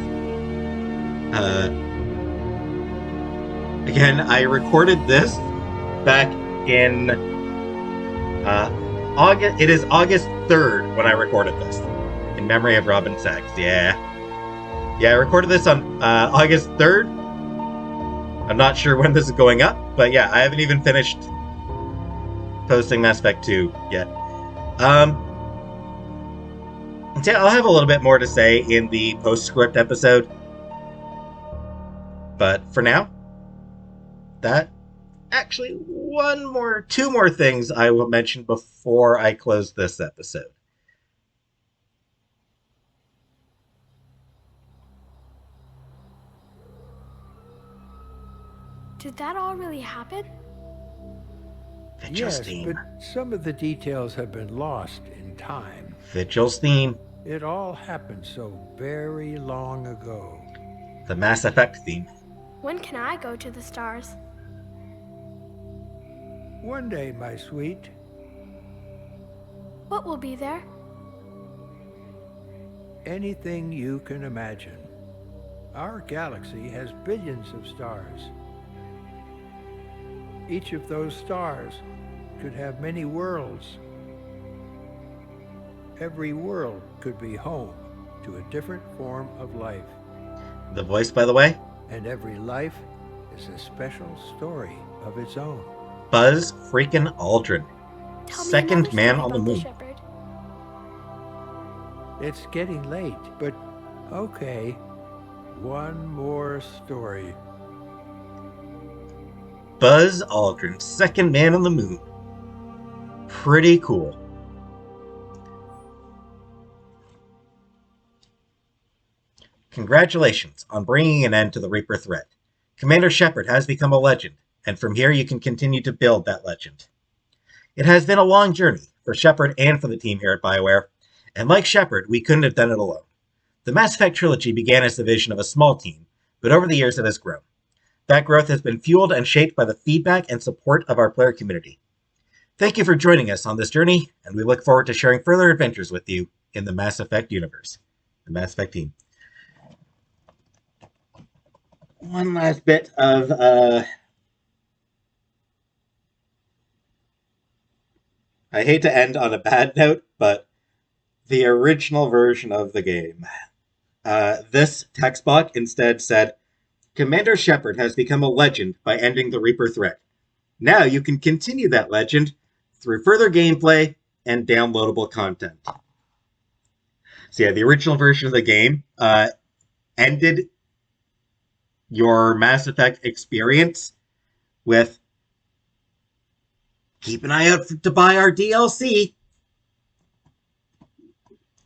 Again, I recorded this back in August. It is August 3rd when I recorded this. In memory of Robin Sachs. Yeah, I recorded this on August 3rd. I'm not sure when this is going up, but yeah, I haven't even finished posting Mass Effect 2 yet. I'll have a little bit more to say in the postscript episode. But for now, actually, two more things I will mention before I close this episode. Did that all really happen? Yes, but some of the details have been lost in time. Vigil's theme. It all happened so very long ago. The Mass Effect theme. When can I go to the stars? One day, my sweet. What will be there? Anything you can imagine. Our galaxy has billions of stars. Each of those stars could have many worlds. Every world could be home to a different form of life. The voice, by the way? And every life is a special story of its own. Buzz freaking Aldrin. Second man on the moon. It's getting late, but okay. One more story. Buzz Aldrin, second man on the moon. Pretty cool. Congratulations on bringing an end to the Reaper threat. Commander Shepard has become a legend, and from here you can continue to build that legend. It has been a long journey for Shepard and for the team here at BioWare, and like Shepard, we couldn't have done it alone. The Mass Effect trilogy began as the vision of a small team, but over the years it has grown. That growth has been fueled and shaped by the feedback and support of our player community. Thank you for joining us on this journey, and we look forward to sharing further adventures with you in the Mass Effect universe. The Mass Effect team. One last bit of I hate to end on a bad note, but the original version of the game. This text block instead said, Commander Shepard has become a legend by ending the Reaper threat. Now you can continue that legend through further gameplay and downloadable content. So yeah, the original version of the game ended your Mass Effect experience with keep an eye out to buy our DLC.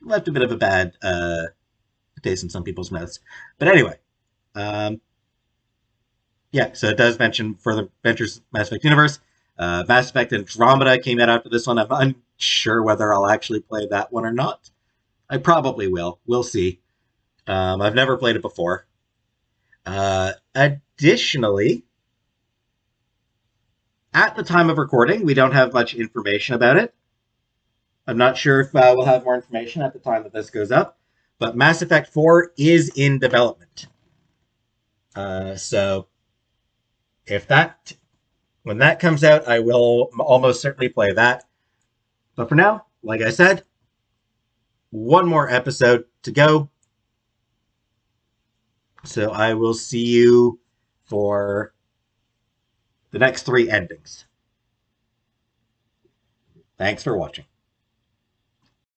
Left a bit of a bad taste in some people's mouths. But anyway, yeah, so it does mention further Ventures Mass Effect Universe. Mass Effect Andromeda came out after this one. I'm unsure whether I'll actually play that one or not. I probably will. We'll see. I've never played it before. Additionally, at the time of recording, we don't have much information about it. I'm not sure if we'll have more information at the time that this goes up, but Mass Effect 4 is in development. So when that comes out, I will almost certainly play that. But for now, like I said, one more episode to go. So I will see you for the next 3 endings. Thanks for watching.